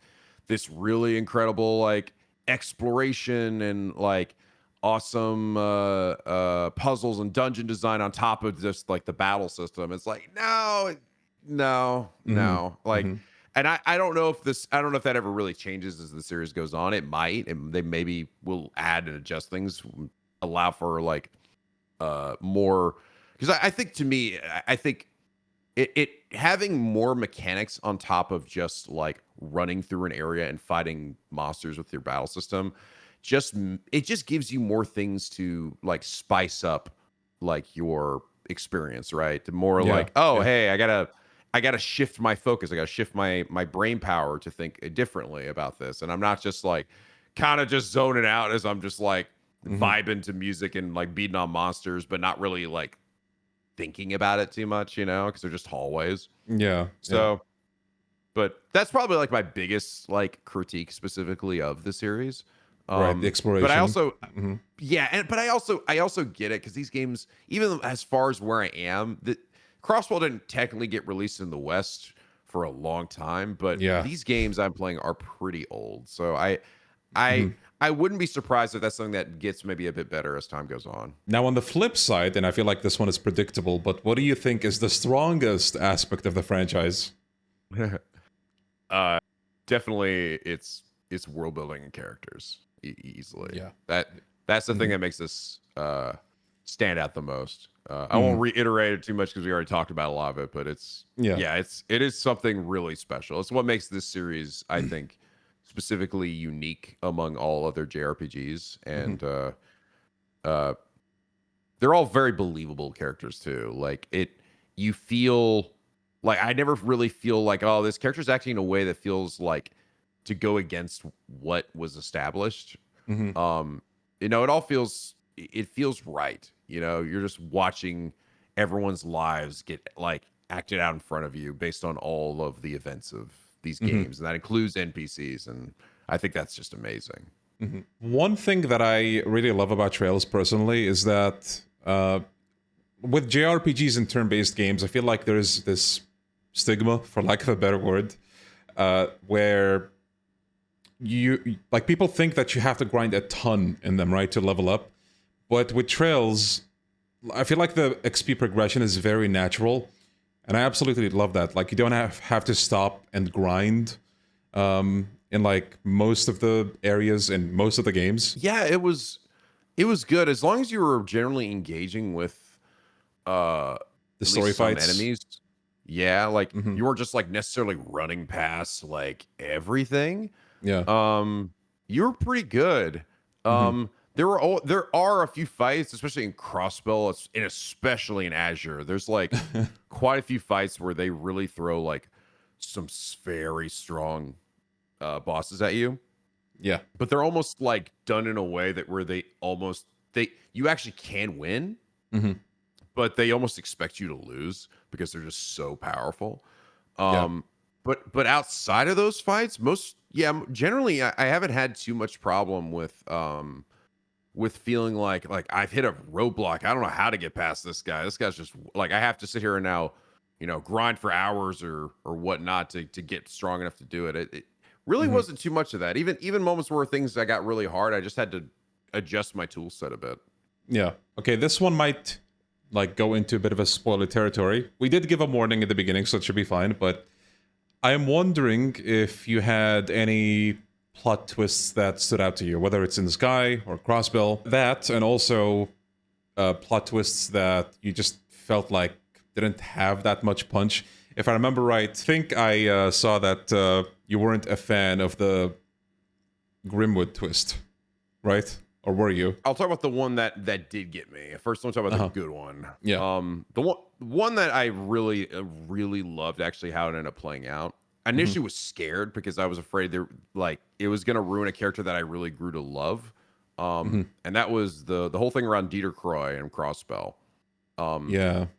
this really incredible like exploration and like awesome puzzles and dungeon design on top of just like the battle system, it's like no like and I don't know if that ever really changes as the series goes on. It might, and they maybe will add and adjust things, allow for like more, because I think to me I think it having more mechanics on top of just like running through an area and fighting monsters with your battle system, it just gives you more things to like spice up like your experience, right? More like, oh hey, I gotta shift my focus, I gotta shift my brain power to think differently about this, and I'm not just like kind of just zoning out as I'm just like vibing to music and like beating on monsters, but not really like thinking about it too much, because they're just hallways. So but that's probably like my biggest like critique specifically of the series. Right, the exploration. But I also but I also get it, because these games, even as far as where I am, the Crosswell didn't technically get released in the West for a long time, but these games I'm playing are pretty old. So I wouldn't be surprised if that's something that gets maybe a bit better as time goes on. Now, on the flip side, and I feel like this one is predictable, but what do you think is the strongest aspect of the franchise? Definitely it's world building and characters easily. Yeah. That's the thing that makes this stand out the most. I won't reiterate it too much because we already talked about a lot of it, but it is something really special. It's what makes this series, I think, specifically unique among all other JRPGs, and they're all very believable characters too. Like you feel like I never really feel like, oh, this character's acting in a way that feels like to go against what was established. It all feels right. You're just watching everyone's lives get like acted out in front of you based on all of the events of these games, and that includes NPCs, and I think that's just amazing. One thing that I really love about Trails personally is that with JRPGs and turn-based games, I feel like there's this stigma, for lack of a better word, where you like people think that you have to grind a ton in them, right, to level up. But with Trails, I feel like the XP progression is very natural, and I absolutely love that. Like, you don't have to stop and grind in like most of the areas in most of the games. Yeah, it was good as long as you were generally engaging with the story fights, enemies. Yeah, like you weren't just like necessarily running past like everything. Yeah. You were pretty good. There are a few fights, especially in Crossbell, and especially in Azure. There's like quite a few fights where they really throw like some very strong bosses at you. Yeah. But they're almost like done in a way that where you actually can win, but they almost expect you to lose because they're just so powerful. But outside of those fights, generally I haven't had too much problem with feeling like I've hit a roadblock. I don't know how to get past this guy. This guy's just like, I have to sit here and now, grind for hours or whatnot to get strong enough to do it. It really wasn't too much of that. Even moments where things that got really hard, I just had to adjust my tool set a bit. Yeah. Okay, this one might go into a bit of a spoiler territory. We did give a warning at the beginning, so it should be fine, but I am wondering if you had any plot twists that stood out to you, whether it's in the sky or Crossbell. That, and also plot twists that you just felt like didn't have that much punch. If I remember right, I think I saw that you weren't a fan of the Grimwood twist, right? Or were you? I'll talk about the one that did get me. First, let me talk about the good one. Yeah. The one that I really loved actually how it ended up playing out. I initially was scared because I was afraid it was gonna ruin a character that I really grew to love. And that was the whole thing around Dieter Croy and Crossbell.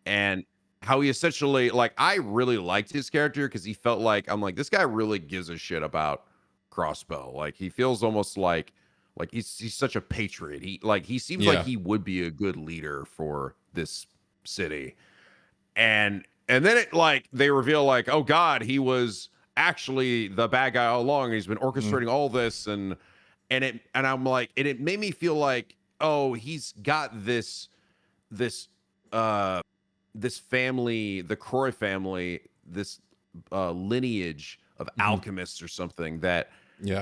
And how he essentially, I really liked his character because he felt like, I'm like, this guy really gives a shit about Crossbell. Like, he feels almost like he's such a patriot. He seems like he would be a good leader for this city. And then they reveal oh God, he was actually the bad guy all along. He's been orchestrating all this and I'm like, and it made me feel like, oh, he's got this family, the Croy family, this lineage of alchemists or something that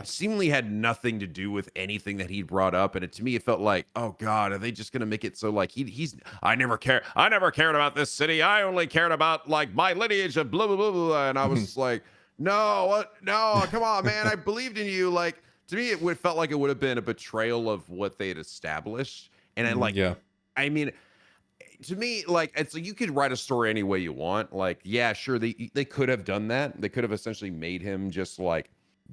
seemingly had nothing to do with anything that he'd brought up. And to me, it felt like, oh God, are they just gonna make it so he's I never cared about this city. I only cared about my lineage of blah blah blah blah. And I was like, no, come on, man, I believed in you. To me, it felt like it would have been a betrayal of what they had established. And I mean, to me, it's you could write a story any way you want. Sure, they could have done that. They could have essentially made him just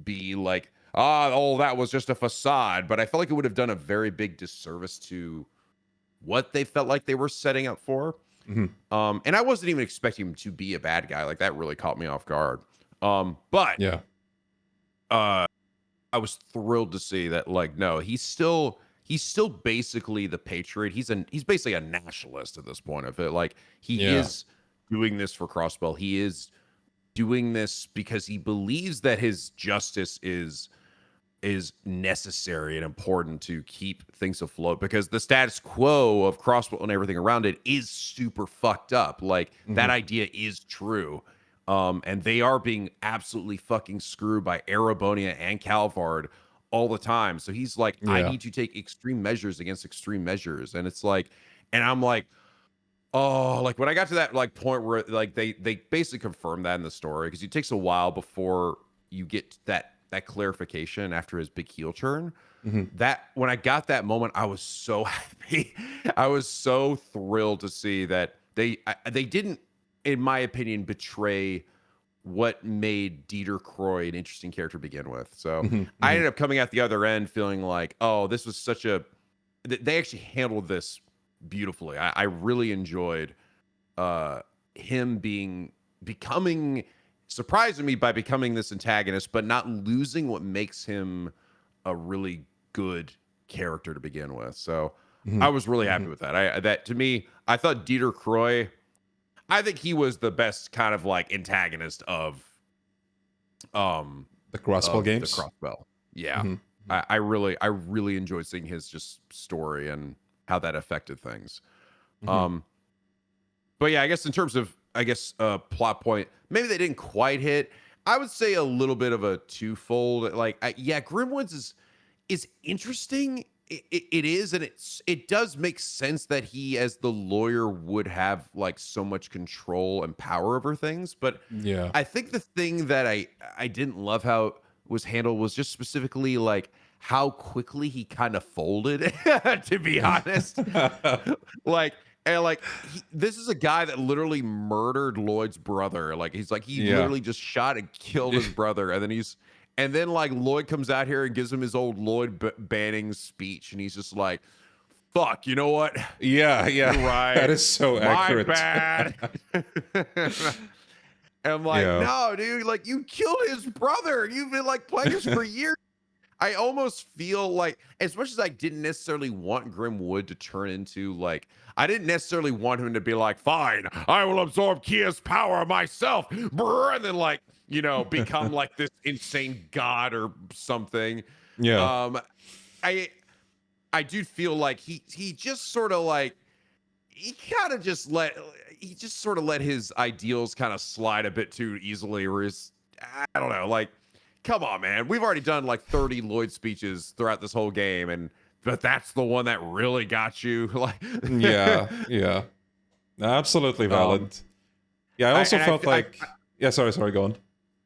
be that was just a facade. But I felt like it would have done a very big disservice to what they felt like they were setting up for. And I wasn't even expecting him to be a bad guy. That really caught me off guard. But I was thrilled to see that no, he's still basically the patriot. He's basically a nationalist at this point of it. He is doing this for Crossbell. He is doing this because he believes that his justice is necessary and important to keep things afloat, because the status quo of Crossbell and everything around it is super fucked up. That idea is true. And they are being absolutely fucking screwed by Erebonia and Calvard all the time. So he's I need to take extreme measures against extreme measures. And it's and I'm oh, when I got to that point where they basically confirmed that in the story, because it takes a while before you get that clarification after his big heel turn. That when I got that moment, I was so happy. I was so thrilled to see that they didn't, in my opinion, betray what made Dieter Croy an interesting character to begin with. So I ended up coming out the other end feeling oh, this was they actually handled this beautifully. I really enjoyed him surprising me by becoming this antagonist, but not losing what makes him a really good character to begin with. So I was really happy with that. That to me, I thought Dieter Croy, I think he was the best kind of antagonist of the Crossbell games. The Crossbell. Yeah. I really enjoyed seeing his just story and how that affected things. But yeah, I guess in terms of plot point, maybe they didn't quite hit. I would say a little bit of a twofold. Grimwoods is interesting. It is, and it does make sense that he, as the lawyer, would have so much control and power over things. But I think the thing that I didn't love how it was handled was just specifically how quickly he kind of folded. To be honest, this is a guy that literally murdered Lloyd's brother. He literally just shot and killed his brother, and then And then like Lloyd comes out here and gives him his old Lloyd Banning speech, and he's just like, "Fuck, you know what? Yeah, You're right. that is so accurate. My bad." And I'm like, no, dude, like you killed his brother. You've been like playing this for years. I almost feel like, as much as I didn't necessarily want Grimwood to turn into like, I didn't necessarily want him to be like, fine, I will absorb Kia's power myself, and then like, you know, become like this insane god or something. Yeah. I do feel like he just sort of like, he just sort of let his ideals kind of slide a bit too easily, or I don't know, like, come on, man. We've already done like 30 Lloyd speeches throughout this whole game, but that's the one that really got you. Like, yeah. Absolutely valid. I also felt like, sorry, go on.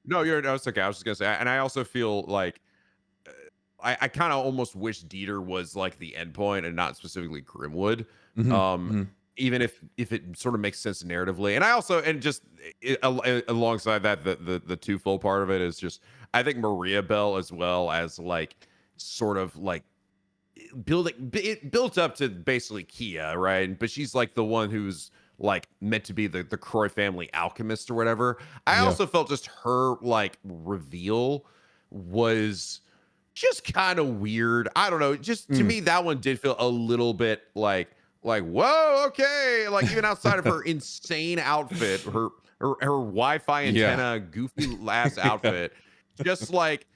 No, it's okay. I was just gonna say, and I also feel like I kind of almost wish Dieter was like the endpoint and not specifically Grimwood. Even if it sort of makes sense narratively, and I also, and just alongside that, the twofold part of it is just, I think Maria Bell, as well as like sort of like it built up to basically Kia, right? But she's like the one who's like meant to be the Croy family alchemist or whatever. I also felt just her like reveal was just kind of weird. I don't know. Just to me, that one did feel a little bit like whoa, okay. Like, even outside of her insane outfit, her Wi-Fi antenna, goofy ass outfit, just like,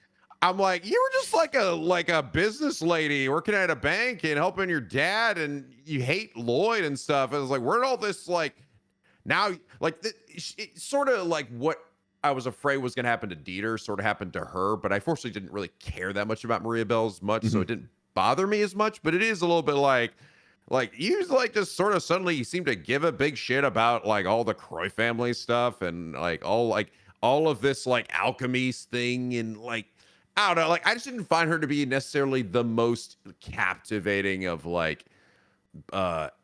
I'm like, you were just like a business lady working at a bank and helping your dad, and you hate Lloyd and stuff. And I was like, where'd all this like now, like it sort of like what I was afraid was going to happen to Dieter sort of happened to her, but I fortunately didn't really care that much about Maria Bell as much, so it didn't bother me as much. But it is a little bit like you like just sort of suddenly you seem to give a big shit about like all the Croy family stuff and like all of this like alchemy thing, and like, I don't know, like I just didn't find her to be necessarily the most captivating of like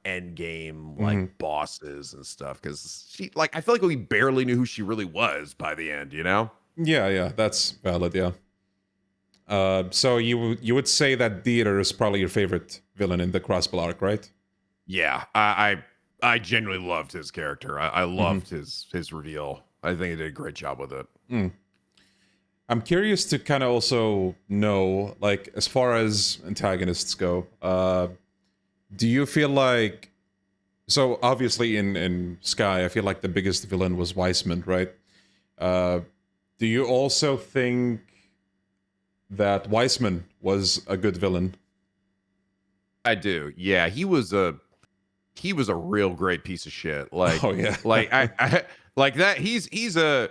end game like bosses and stuff, because she, like, I feel like we barely knew who she really was by the end, you know? Yeah, that's valid. So you would say that Dieter is probably your favorite villain in the Crossbell arc, right? Yeah, I genuinely loved his character. I loved his reveal. I think he did a great job with it. I'm curious to kind of also know, like, as far as antagonists go, do you feel like, so obviously in Sky, I feel like the biggest villain was Weissman, right? Do you also think that Weissman was a good villain? I do. Yeah, he was a real great piece of shit. Like, like I like that. He's a,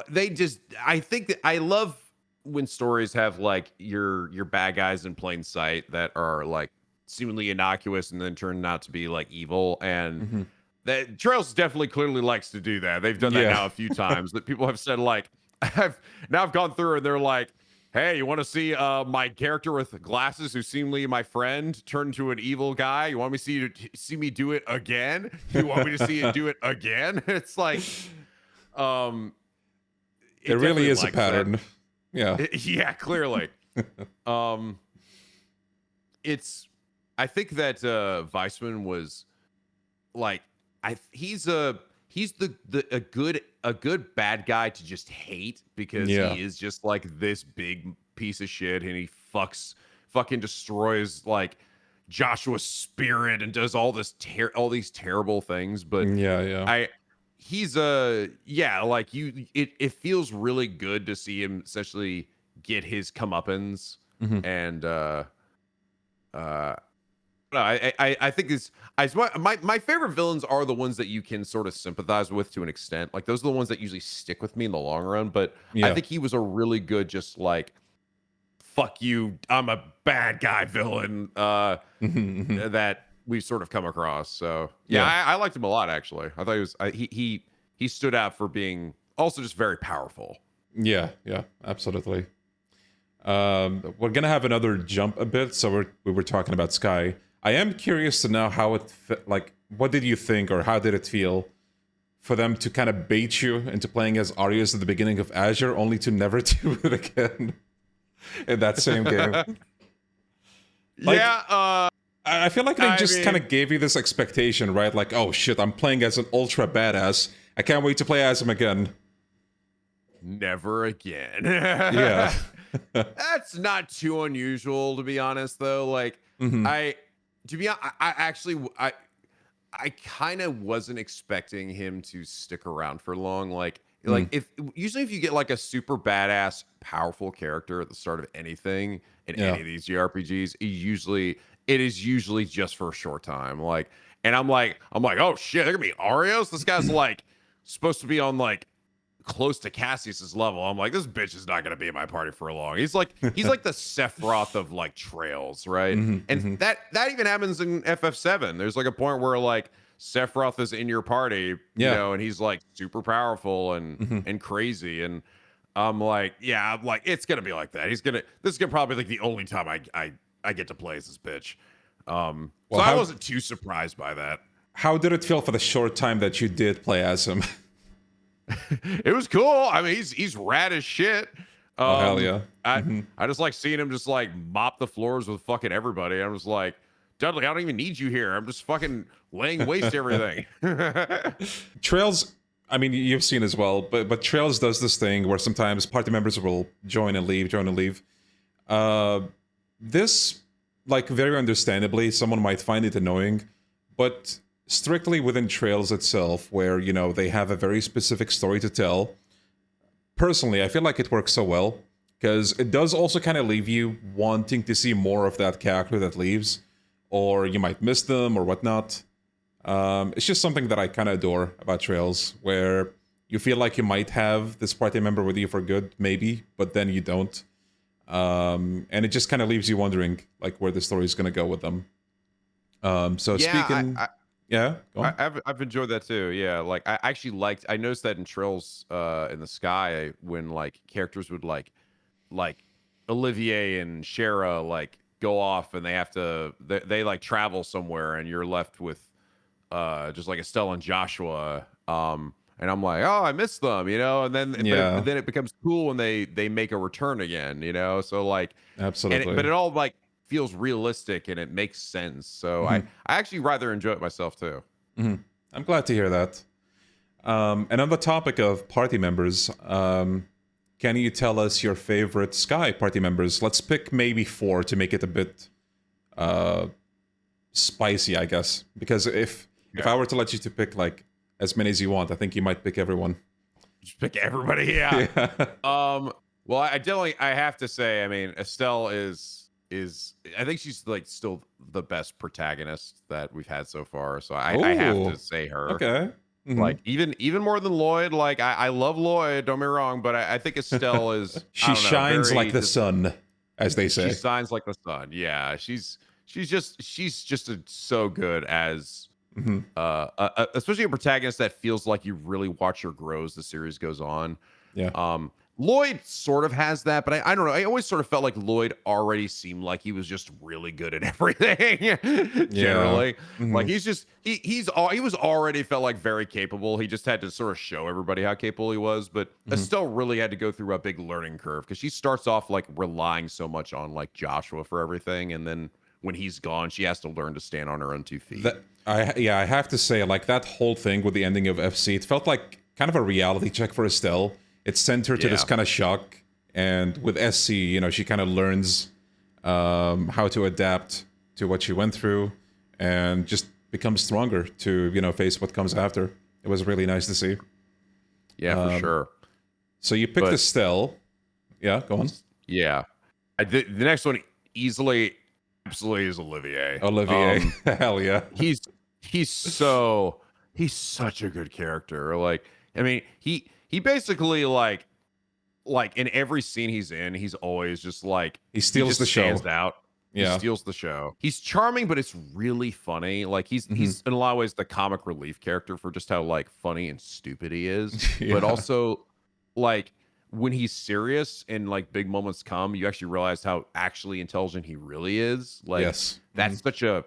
they just, I think that I love when stories have like your bad guys in plain sight that are like seemingly innocuous and then turn out to be like evil. And that Trails definitely clearly likes to do that. They've done that now a few times, that people have said like, I've gone through and they're like, hey, you want to see my character with glasses who's seemingly my friend turn into an evil guy? You want me to see me do it again? You want me to see it do it again? It's like, it really is a pattern. Yeah, clearly. I think that Weissman was like, he's a good bad guy to just hate, because he is just like this big piece of shit, and he fucking destroys like Joshua's spirit and does all these terrible things. But he's like it feels really good to see him essentially get his comeuppance. And I think my favorite villains are the ones that you can sort of sympathize with to an extent. Like, those are the ones that usually stick with me in the long run. But I think he was a really good, just like, fuck you, I'm a bad guy villain that we've sort of come across. So I liked him a lot, actually. I thought he stood out for being also just very powerful. Yeah, absolutely. We're gonna have another jump a bit, so we were talking about Sky. I am curious to know how it like, what did you think, or how did it feel for them to kind of bait you into playing as Arius at the beginning of Azure, only to never do it again in that same game. Like, yeah, I feel like they just kind of gave you this expectation, right? Like, oh shit, I'm playing as an ultra badass. I can't wait to play as him again. Never again. Yeah. That's not too unusual, to be honest, though. Like, I kind of wasn't expecting him to stick around for long. Like if you get like a super badass, powerful character at the start of anything in any of these JRPGs, it is usually just for a short time. Like, and I'm like, oh shit, they're gonna be Arios. This guy's like supposed to be on like close to Cassius's level. I'm like, this bitch is not gonna be in my party for long. He's like the Sephiroth of like Trails, right? And that even happens in FF7. There's like a point where like Sephiroth is in your party, you know, and he's like super powerful and crazy. And I'm like, it's gonna be like that. This is gonna probably like the only time I get to play as this bitch. So I wasn't too surprised by that. How did it feel for the short time that you did play as him? It was cool. I mean, he's rad as shit. Oh hell yeah! I just like seeing him just like mop the floors with fucking everybody. I was like, Dudley, I don't even need you here. I'm just fucking laying waste to everything. Trails, I mean, you've seen as well, but Trails does this thing where sometimes party members will join and leave. This, like, very understandably, someone might find it annoying, but strictly within Trails itself, where, you know, they have a very specific story to tell, personally, I feel like it works so well, because it does also kind of leave you wanting to see more of that character that leaves, or you might miss them, or whatnot. It's just something that I kind of adore about Trails, where you feel like you might have this party member with you for good, maybe, but then you don't. And it just kind of leaves you wondering, like, where the story is going to go with them. Speaking... Yeah, go on. I've enjoyed that too. Yeah, like I actually I noticed that in Trails in the Sky, when like characters would like Olivier and Shara like go off and they like travel somewhere and you're left with just like Estelle and Joshua. And I'm like, oh, I miss them, you know. And then then it becomes cool when they make a return again, you know. So like, absolutely. But it all like feels realistic and it makes sense. So I actually rather enjoy it myself too. I'm glad to hear that. And on the topic of party members, can you tell us your favorite Sky party members? Let's pick maybe 4 to make it a bit spicy, I guess. Because if I were to let you to pick like as many as you want, I think you might pick everyone. Just pick everybody, yeah. Well, I have to say, I mean, Estelle is I think she's like still the best protagonist that we've had so far. So I have to say her. Okay. Like even more than Lloyd. Like I love Lloyd, don't be wrong, but I think Estelle is she shines like the sun, as they say. She shines like the sun. Yeah, she's just so good as especially a protagonist that feels like you really watch her grow as the series goes on. Yeah. Lloyd sort of has that, but I don't know. I always sort of felt like Lloyd already seemed like he was just really good at everything. Generally, like he was already felt like very capable. He just had to sort of show everybody how capable he was. But Estelle really had to go through a big learning curve because she starts off like relying so much on like Joshua for everything, and then when he's gone, she has to learn to stand on her own 2 feet. I have to say, like that whole thing with the ending of FC, it felt like kind of a reality check for Estelle. It sent her to this kind of shock, and with SC, you know, she kind of learns how to adapt to what she went through, and just becomes stronger to, you know, face what comes after. It was really nice to see. Yeah, for sure. So you picked Estelle. Yeah, go on. Yeah, the next one absolutely is Olivier. Hell yeah. He's such a good character. Like, I mean, he basically like in every scene he's in, he's always just like he steals the show. Stands out. Yeah. He steals the show. He's charming, but it's really funny. Like he's in a lot of ways the comic relief character for just how like funny and stupid he is. But also like when he's serious and like big moments come, you actually realize how actually intelligent he really is. Like that's such a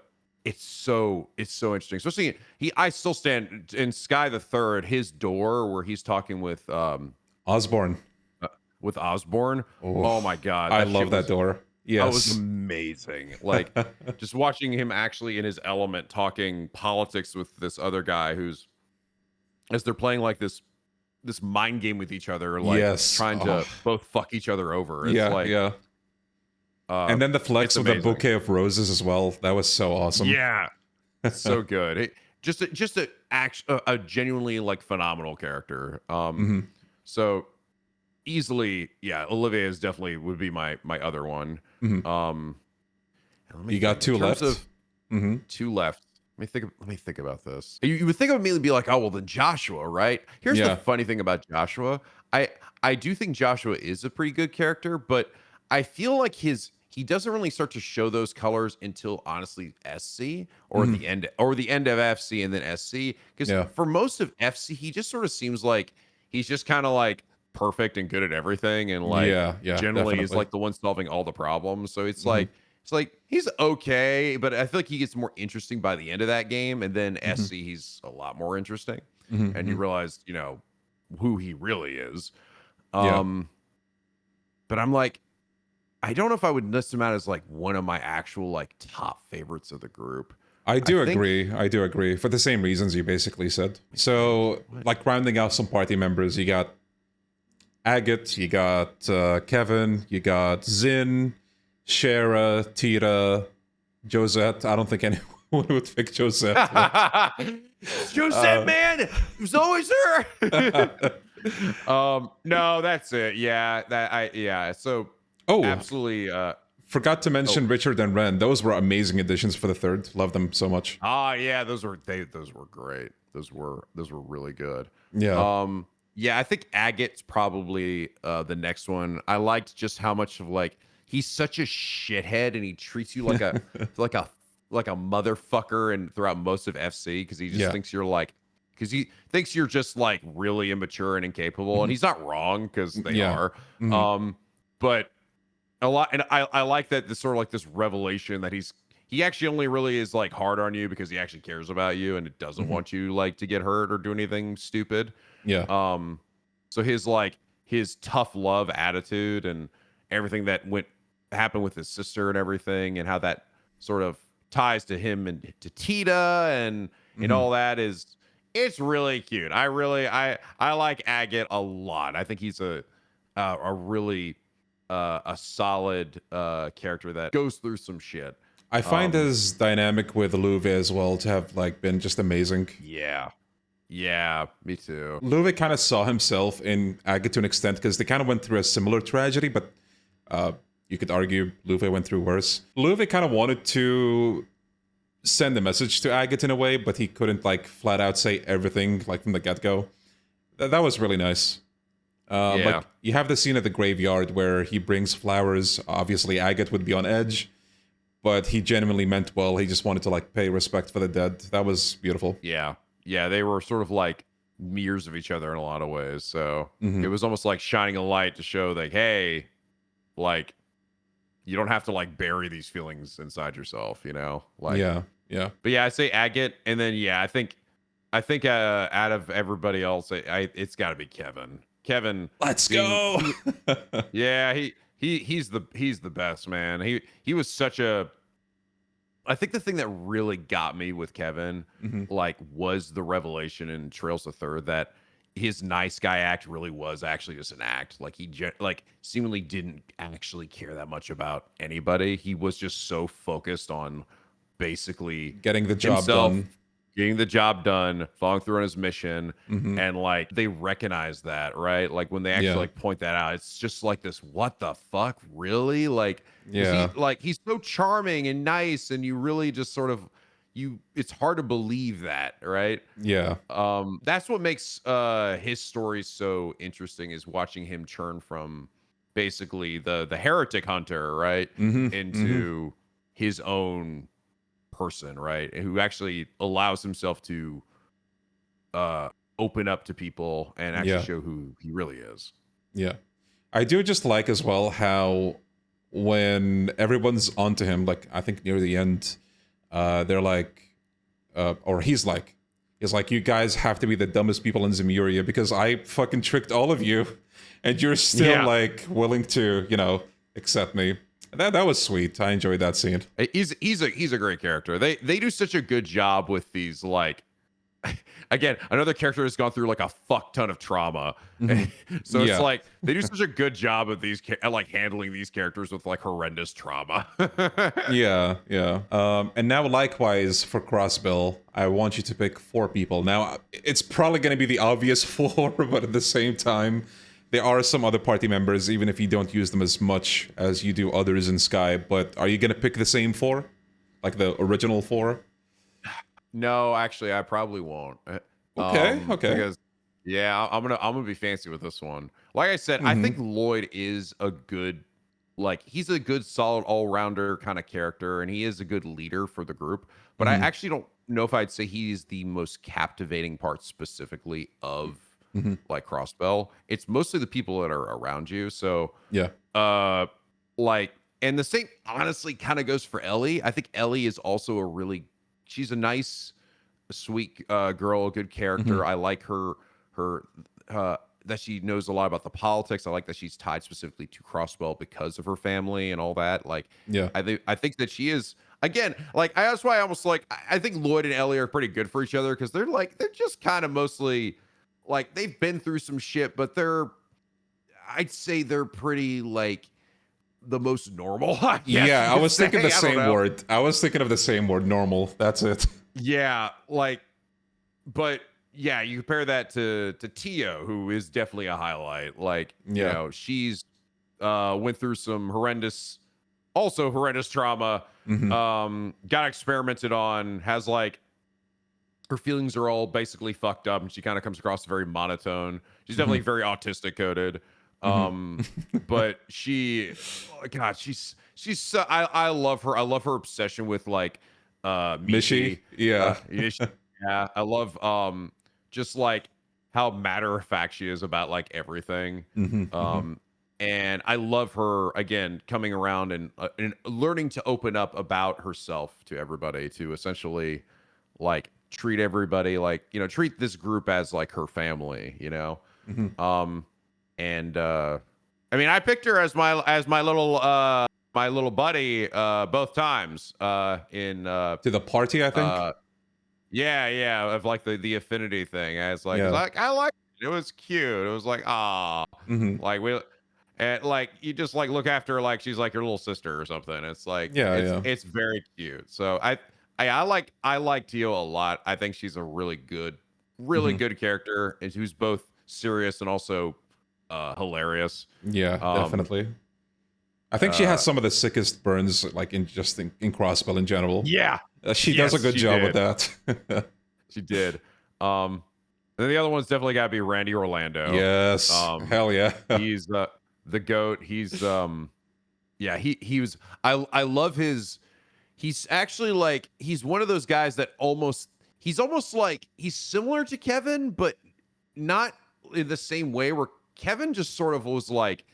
it's so interesting. Especially I still stand in Sky the Third, his door where he's talking with Osborne. Oh my god, I love that door. Yes. That was amazing. Like just watching him actually in his element talking politics with this other guy who's, as they're playing like this mind game with each other, like trying to both fuck each other over. It's and then the flex with the bouquet of roses as well. That was so awesome. Yeah, so good. Just a genuinely like phenomenal character. So easily, yeah, Olivier is definitely would be my other one. You got two left. Two left. Let me think about this. You would think of me to be like, oh well, then Joshua, right? Here's the funny thing about Joshua. I do think Joshua is a pretty good character, but I feel like he doesn't really start to show those colors until honestly SC or the end of FC and then SC. Because for most of FC, he just sort of seems like he's just kind of like perfect and good at everything, and like generally is like the one solving all the problems. So it's like he's okay, but I feel like he gets more interesting by the end of that game, and then SC he's a lot more interesting, and you realize who he really is. But I'm like, I don't know if I would list him out as like one of my actual like top favorites of the group. I do agree for the same reasons you basically said. So like rounding out some party members, you got Agate, you got Kevin, you got Zin, Shara, Tira, Josette. I don't think anyone would pick Josette. Josette, man, it was always her. No, that's it. Yeah, So absolutely. Forgot to mention Richard and Ren. Those were amazing additions for the third. Love them so much. Yeah, those were great. Those were really good. Yeah. Yeah, I think Agate's probably the next one. I liked just how much of like he's such a shithead and he treats you like a like a motherfucker and throughout most of FC because he just thinks you're like he thinks you're just like really immature and incapable, and he's not wrong because they are. But a lot, and I like that this sort of like this revelation that he actually only really is like hard on you because he actually cares about you and it doesn't want you like to get hurt or do anything stupid. So his tough love attitude and everything that happened with his sister and everything, and how that sort of ties to him and to Tita and all that it's really cute. I like Agate a lot. I think he's a really a solid character that goes through some shit. I find his dynamic with Louve as well to have like been just amazing. Yeah, me too. Louve kind of saw himself in Agate to an extent because they kind of went through a similar tragedy, but you could argue Louve went through worse. Louve kind of wanted to send a message to Agate in a way, but he couldn't like flat out say everything like from the get-go. That was really nice. Like you have the scene at the graveyard where he brings flowers. Obviously, Agate would be on edge, but he genuinely meant well. He just wanted to like pay respect for the dead. That was beautiful. Yeah, they were sort of like mirrors of each other in a lot of ways. So it was almost like shining a light to show like, hey, like you don't have to like bury these feelings inside yourself, Like yeah. But yeah, I say Agate, and then I think out of everybody else, it's got to be Kevin. Kevin, let's go. He's the best, man. He was such a. I think the thing that really got me with Kevin, like, was the revelation in Trails the Third that his nice guy act really was actually just an act. Like he seemingly didn't actually care that much about anybody. He was just so focused on basically getting the job done, following through on his mission, and like they recognize that, right? Like when they actually like point that out, it's just like this, what the fuck, really? Like, he's so charming and nice, and you really just sort of it's hard to believe that, right? That's what makes his story so interesting, is watching him churn from basically the heretic hunter, right, into his own person, right, who actually allows himself to open up to people and actually show who he really is. I do just like as well how when everyone's onto him, like I think near the end, they're like, or he's like, you guys have to be the dumbest people in Zemuria because I fucking tricked all of you, and you're still like willing to, accept me. That was sweet. I enjoyed that scene. He's a great character. They do such a good job with these, like, again, another character has gone through like a fuck ton of trauma. So it's like they do such a good job of these like handling these characters with like horrendous trauma. Yeah. And now likewise for Crossbill, I want you to pick 4 people. Now it's probably going to be the obvious 4, but at the same time, there are some other party members, even if you don't use them as much as you do others in Sky. But are you going to pick the same 4? Like the original 4? No, actually, I probably won't. Okay. Because I'm gonna be fancy with this one. Like I said, I think Lloyd is a good, like, he's a good, solid, all-rounder kind of character, and he is a good leader for the group. But I actually don't know if I'd say he's the most captivating part specifically of like Crossbell. It's mostly the people that are around you. So like, and the same honestly kind of goes for Ellie. I think Ellie is also she's a nice, sweet girl, a good character. I like her that she knows a lot about the politics. I like that she's tied specifically to Crossbell because of her family and all that. Like, I think that she is, again, like, that's why I almost like, I think Lloyd and Ellie are pretty good for each other because they're just kind of mostly like, they've been through some shit, but I'd say they're pretty like the most normal. I was thinking the same word. I was thinking of the same word, normal. That's it. Yeah, like, but yeah, you compare that to Tio, who is definitely a highlight. Like, you know, she's went through some horrendous trauma. Got experimented on, has like, her feelings are all basically fucked up, and she kind of comes across very monotone. She's definitely very autistic coded. But God, she's so, I love her. I love her obsession with like Mishi. I love just like how matter of fact she is about like everything. And I love her, again, coming around and learning to open up about herself to everybody, to essentially like treat everybody like, treat this group as like her family, and I mean, I picked her as my little buddy both times in to the party, I think. Of like the affinity thing. I was like, I like it. It was cute. It was like, like we, and like you just like look after her like she's like your little sister or something. It's like it's very cute. So I like Tio a lot. I think she's a really good character, and who's both serious and also hilarious. Definitely. I think she has some of the sickest burns, like in Crossbell in general. She does a good job with that. She did. And then the other one's definitely got to be Randy Orlando. Yes. Hell yeah. He's the GOAT. He's he was. I love his. He's actually like, he's one of those guys that he's almost like, he's similar to Kevin, but not in the same way, where Kevin just sort of was like,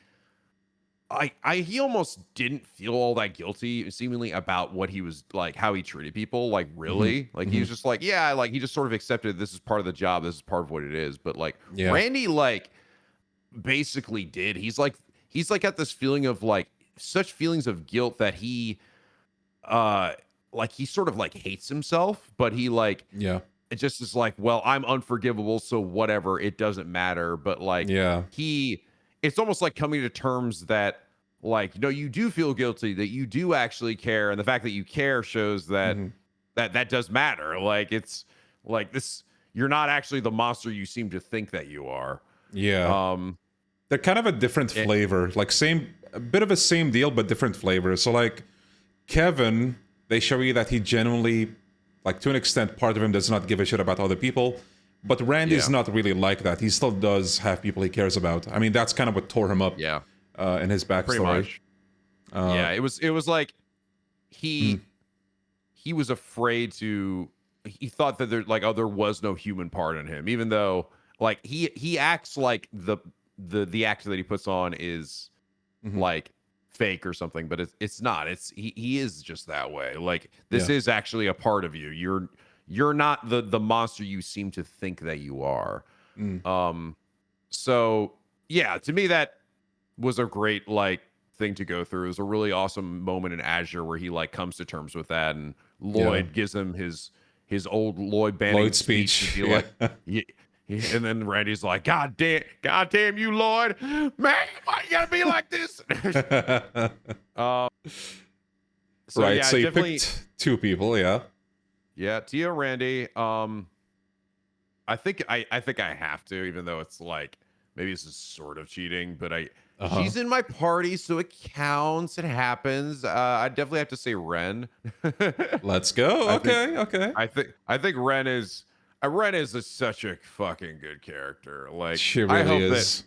he almost didn't feel all that guilty seemingly about what he was like, how he treated people, like really like he was just like, like he just sort of accepted this is part of the job, this is part of what it is. But like Randy like basically did, he's like got this feeling of like such feelings of guilt that he like he sort of like hates himself, but he like it just is like, well, I'm unforgivable, so whatever, it doesn't matter. But like it's almost like coming to terms that like, no, you do feel guilty, that you do actually care, and the fact that you care shows that that does matter. Like, it's like this, you're not actually the monster you seem to think that you are. They're kind of a different flavor, like a bit of a same deal but different flavor. So like Kevin, they show you that he genuinely, like, to an extent, part of him does not give a shit about other people. But Randy's not really like that. He still does have people he cares about. I mean, that's kind of what tore him up in his backstory. Pretty much. It was like he was afraid to, he thought that there was no human part in him, even though like he acts like the actor that he puts on is like fake or something, but it's not. He is just that way. Like this is actually a part of you. You're not the monster you seem to think that you are. So yeah, to me that was a great like thing to go through. It was a really awesome moment in Azure where he like comes to terms with that, and Lloyd gives him his old Lloyd Banning speech to be like, and then Randy's like, God damn you, Lloyd, man, why you gotta be like this? So right, yeah, so you definitely picked two people, yeah, Tia, Randy. I think I have to, even though it's like maybe this is sort of cheating, but she's in my party, so it counts. It happens. I definitely have to say Ren. Let's go. Okay. I think Ren is such a fucking good character. Like She really is.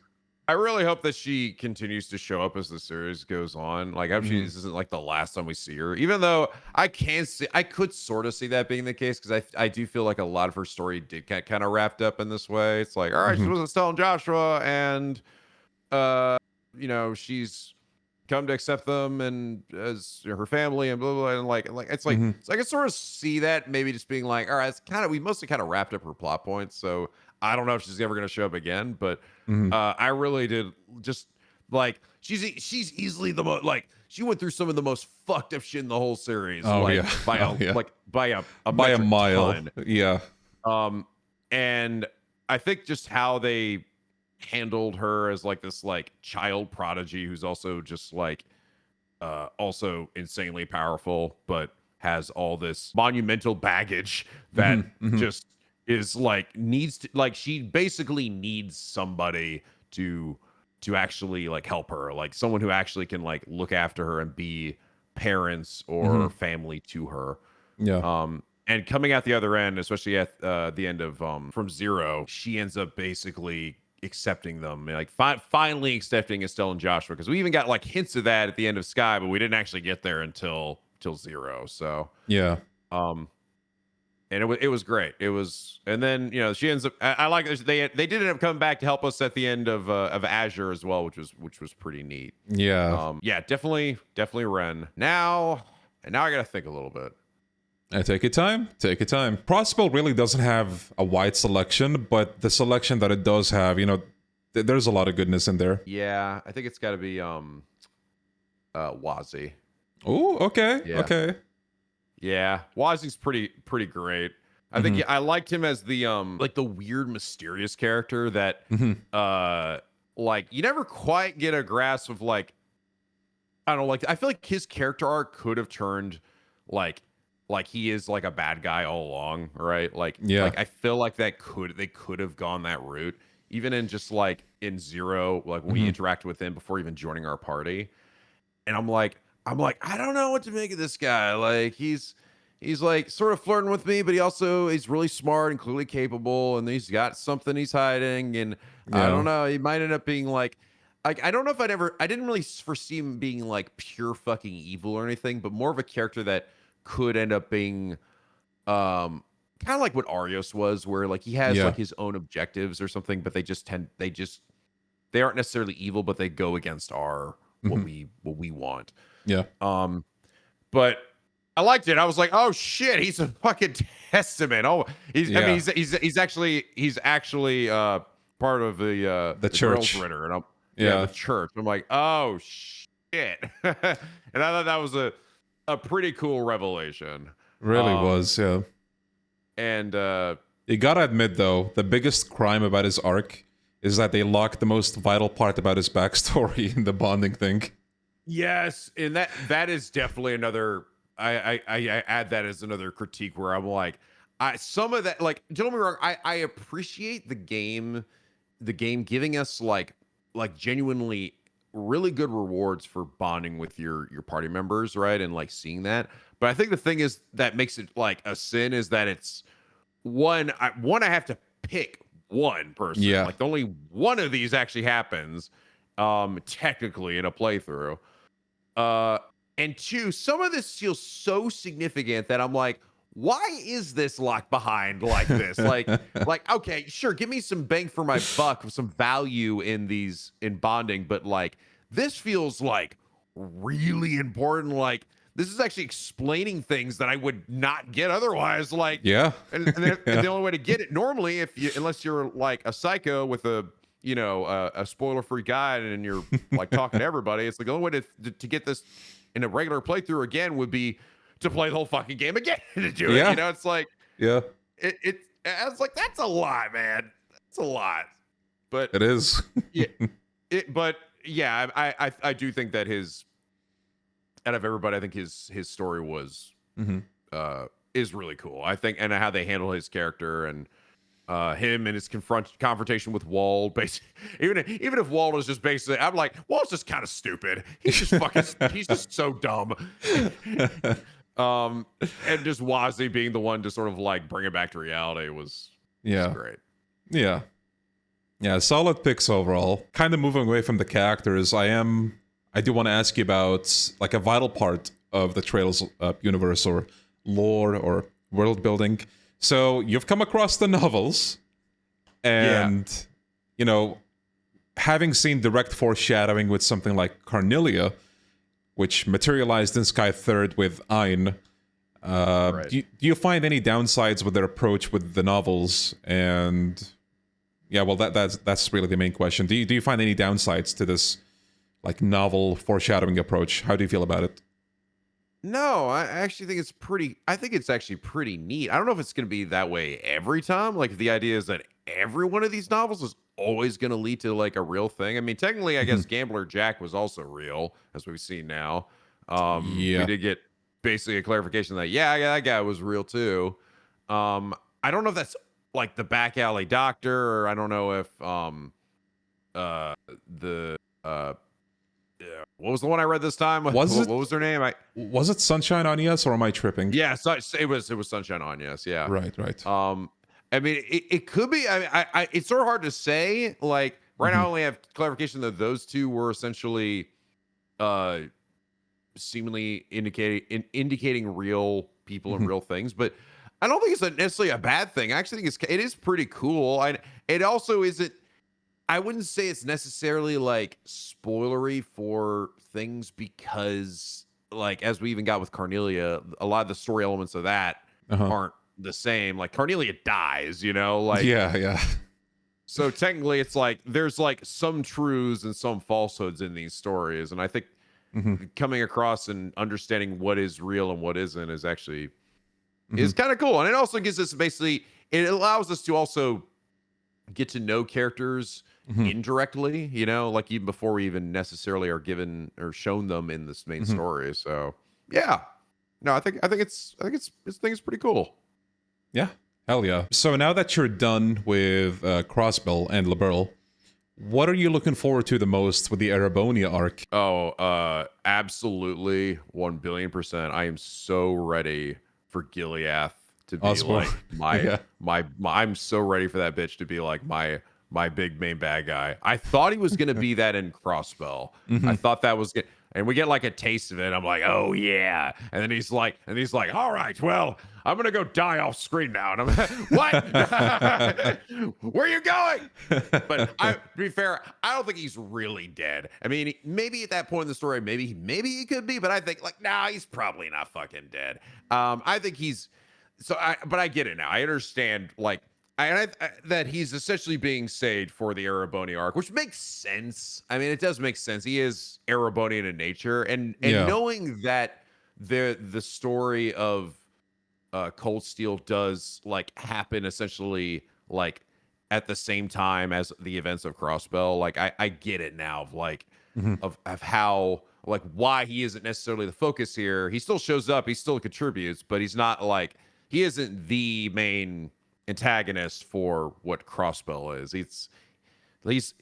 I really hope that she continues to show up as the series goes on. Like, I hope this isn't like the last time we see her. Even though I could sort of see that being the case, because I do feel like a lot of her story did get kind of wrapped up in this way. It's like, all right, she wasn't telling Joshua, and she's come to accept them and as her family and blah blah, blah, and like it's like so I can sort of see that maybe just being like, all right, it's kind of, we mostly kind of wrapped up her plot points, so I don't know if she's ever going to show up again, but I really did just like she's easily the most, like, she went through some of the most fucked up shit in the whole series, by a mile ton. Yeah. And I think just how they handled her as like this like child prodigy who's also just like also insanely powerful, but has all this monumental baggage that just is like needs to, like, she basically needs somebody to actually like help her, like someone who actually can like look after her and be parents or family to her. And coming out the other end, especially at the end of From Zero, she ends up basically accepting them, like finally accepting Estelle and Joshua, because we even got like hints of that at the end of Sky, but we didn't actually get there until Zero. So and it was great. It was, and then she ends up. I like this. They did end up coming back to help us at the end of Azure as well, which was pretty neat. Definitely Ren. Now I gotta think a little bit. Take your time. Prospel really doesn't have a wide selection, but the selection that it does have, there's a lot of goodness in there. Yeah, I think it's got to be Wazzy. Oh, okay. Yeah, Wazzy's pretty great. I think I liked him as the like the weird mysterious character that like you never quite get a grasp of, like, I don't know, like I feel like his character arc could have turned like he is like a bad guy all along, right? Like I feel like they could have gone that route, even in just like in Zero, like when we interacted with him before even joining our party. And I'm like, I don't know what to make of this guy. Like he's like sort of flirting with me, but he's really smart and clearly capable, and he's got something he's hiding. And I don't know, he might end up being like I don't know if I didn't really foresee him being like pure fucking evil or anything, but more of a character that could end up being kind of like what Arios was, where like he has like his own objectives or something, but they aren't necessarily evil, but they go against our what we want. But I liked it. I was like, oh shit, he's a fucking testament. Oh, I mean, he's actually part of the church Ritter, and the church. I'm like, oh shit. And I thought that was a pretty cool revelation. Really was, yeah. And you gotta admit though, the biggest crime about his arc is that they locked the most vital part about his backstory in the bonding thing. Yes, and that is definitely another. I add that as another critique where I'm like, some of that, like, don't get me wrong, I appreciate the game giving us like genuinely really good rewards for bonding with your party members, right? And like seeing that. But I think the thing is that makes it like a sin is that it's I have to pick one person. Yeah. Like only one of these actually happens technically in a playthrough. And two, some of this feels so significant that I'm like, why is this locked behind like this? like, okay, sure, give me some bang for my buck, some value in bonding, but like this feels like really important. Like, this is actually explaining things that I would not get otherwise. Like, Yeah. and the only way to get it normally, unless you're like a psycho with a spoiler-free guide and you're like talking to everybody, it's like the only way to get this in a regular playthrough again would be to play the whole fucking game again to do it. You know, it's like, yeah, I was like, that's a lot, man. That's a lot. But it is. but yeah, I do think that out of everybody, I think his story was is really cool. I think, and how they handle his character and him and his confrontation with Wald. Basically, even if Wald is just basically, I'm like, Wald's just kind of stupid. He's just fucking, he's just so dumb. And just Wazzy being the one to sort of like bring it back to reality was great. Yeah, solid picks overall. Kind of moving away from the characters, I do want to ask you about like a vital part of the Trails universe or lore or world building. So you've come across the novels, and you know, having seen direct foreshadowing with something like Carnelia, which materialized in Sky Third with Ein, do you find any downsides with their approach with the novels? And yeah, well, that's really the main question. Do you find any downsides to this like novel foreshadowing approach? How do you feel about it? No, I actually think it's actually pretty neat. I don't know if it's going to be that way every time. Like, the idea is that every one of these novels is always going to lead to like a real thing. I mean, technically, I guess Gambler Jack was also real, as we've seen now. We did get basically a clarification that that guy was real too. I don't know if that's like the back alley doctor, or I don't know if what was the one I read this time? What was their name? Was it Sunshine on Yes, or am I tripping? Yeah, so it was Sunshine on Yes. Yeah, right. I mean, it could be. I mean, it's sort of hard to say. Like, right now, I only have clarification that those two were essentially, seemingly indicating real people and real things. But I don't think it's necessarily a bad thing. I actually think it is pretty cool. It also isn't. I wouldn't say it's necessarily like spoilery for things, because like, as we even got with Carnelia, a lot of the story elements of that aren't the same. Like, Carnelia dies, you know, like, yeah. So technically it's like there's like some truths and some falsehoods in these stories. And I think coming across and understanding what is real and what isn't is actually is kind of cool. And it also gives us it allows us to also get to know characters indirectly, you know, like even before we even necessarily are given or shown them in this main story. So yeah, no, I think it's pretty cool. Yeah, hell yeah. So now that you're done with Crossbell and Liberl, what are you looking forward to the most with the Erebonia arc? Oh, absolutely 1,000,000,000%. I am so ready for Gileath to be like my I'm so ready for that bitch to be like my big main bad guy. I thought he was going to be that in Crossbell. I thought that was good. And we get like a taste of it. I'm like, oh yeah. And then he's like, all right, well, I'm going to go die off screen now. And I'm like, what? Where are you going? But to be fair, I don't think he's really dead. I mean, maybe at that point in the story, maybe he could be, but I think like, nah, he's probably not fucking dead. I think but I get it now. I understand like, that he's essentially being saved for the Erebonia arc, which makes sense. I mean, it does make sense. He is Erebonian in nature, and knowing that the story of Cold Steel does like happen essentially like at the same time as the events of Crossbell, like I get it now of like of how like why he isn't necessarily the focus here. He still shows up, he still contributes, but he's not like he isn't the main antagonist for what Crossbell is. He's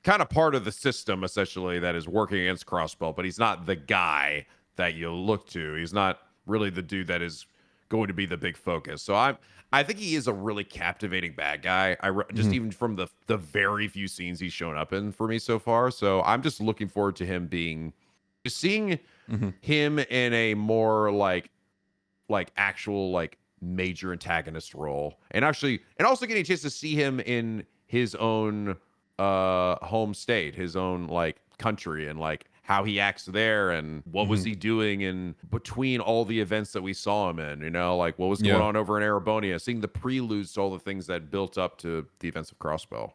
kind of part of the system essentially that is working against Crossbell, but he's not the guy that you look to. He's not really the dude that is going to be the big focus. So I think he is a really captivating bad guy. Even from the very few scenes he's shown up in for me so far. So I'm just looking forward to him seeing him in a more like actual like major antagonist role, and also getting a chance to see him in his own home state, his own like country, and like how he acts there and what was he doing in between all the events that we saw him in, you know, like what was going on over in Erebonia, seeing the preludes to all the things that built up to the events of Crossbow.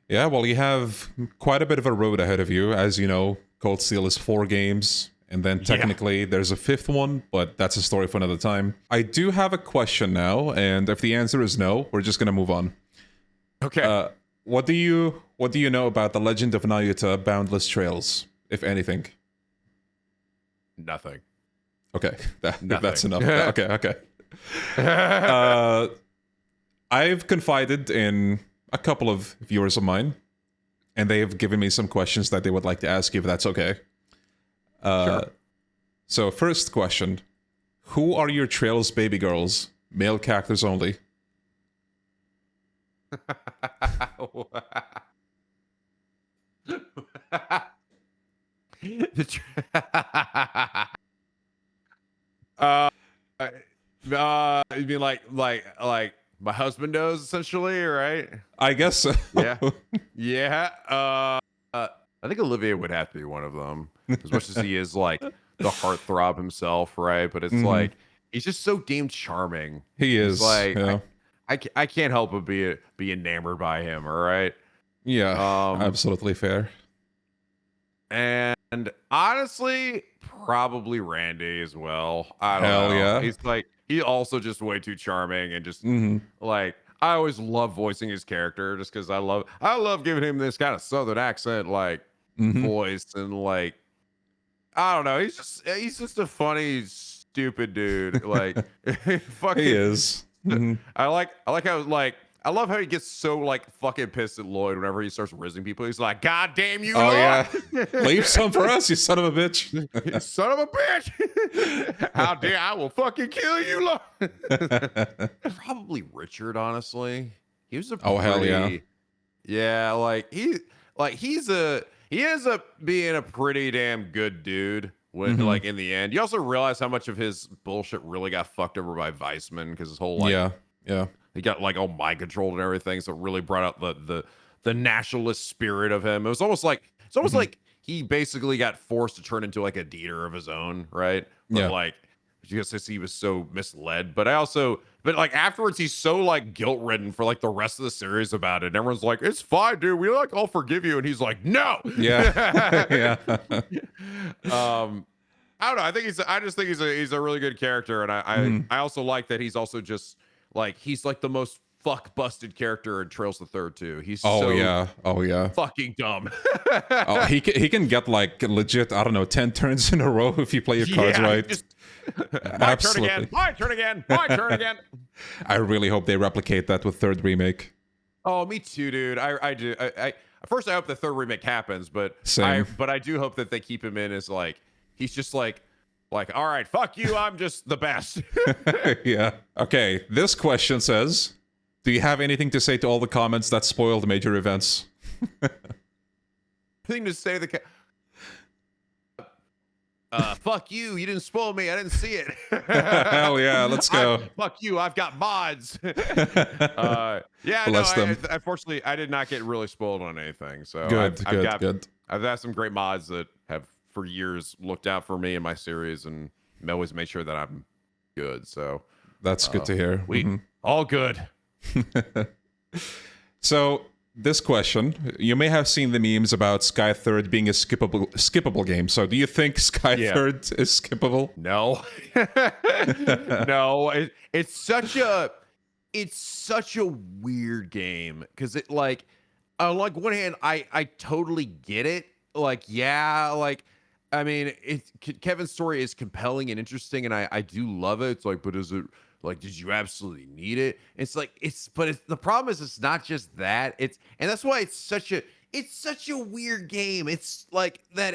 Yeah, well, you have quite a bit of a road ahead of you. As you know, Cold Steel is 4 games, and then technically there's a 5th one, but that's a story for another time. I do have a question now, and if the answer is no, we're just going to move on. Okay. What do you know about the Legend of Nayuta Boundless Trails, if anything? Nothing. Okay, Nothing. That's enough. Okay. I've confided in a couple of viewers of mine, and they have given me some questions that they would like to ask you, if that's okay. Sure. So, first question. Who are your Trails baby girls? Male characters only. You mean like my husband knows, essentially, right? I guess so. Yeah. I think Olivier would have to be one of them, as much as he is like the heartthrob himself, right? But it's like he's just so damn charming. He is. He's like, I can't help but be enamored by him. All right. Yeah. Absolutely fair. And honestly, probably Randy as well. I don't know. Yeah. He's like, he also just way too charming and just like, I always love voicing his character just because I love giving him this kind of Southern accent, like voice, and like, I don't know. He's just a funny, stupid dude. Like, fucking, he is. I like how, like, I love how he gets so like fucking pissed at Lloyd whenever he starts rizzing people. He's like, "God damn you, Lloyd! Yeah, leave some for us, you son of a bitch! You son of a bitch! How dare I will fucking kill you, Lloyd!" Probably Richard, honestly. He was a pretty, hell yeah, yeah. Like he ends up being a pretty damn good dude. When like in the end, you also realize how much of his bullshit really got fucked over by Weissman, because his whole like he got like all mind controlled and everything, so it really brought out the nationalist spirit of him. It was almost like like he basically got forced to turn into like a Dieter of his own, right? But like just he was so misled. But like afterwards he's so like guilt ridden for like the rest of the series about it. And everyone's like, "It's fine, dude. We like all forgive you." And he's like, "No." Yeah. I don't know. I just think he's a really good character, and I also like that he's also just like he's like the most fuck busted character in Trails the Third too. He's fucking dumb. He can get like legit, I don't know, 10 turns in a row if you play your cards right. My turn again. I really hope they replicate that with 3rd remake. Oh, me too, dude. I do. First, I hope the 3rd remake happens, but I do hope that they keep him in as like he's just like, all right, fuck you, I'm just the best. Yeah. Okay, this question says, do you have anything to say to all the comments that spoiled major events? Thing to say to fuck you didn't spoil me, I didn't see it. Hell yeah, let's go. Fuck you, I've got mods. Unfortunately, I did not get really spoiled on anything. So good. I've had some great mods that have for years looked out for me and my series and always made sure that I'm good. So that's good to hear. We all good. So this question, you may have seen the memes about Sky Third being a skippable game. So do you think Sky Third is skippable? No. No. It's such a weird game, because it like on like one hand I totally get it. Like, yeah, like I mean, Kevin's story is compelling and interesting, and I do love it. It's like, but is it like, did you absolutely need it? It's like the problem is it's not just that. And that's why it's such a weird game. It's like that.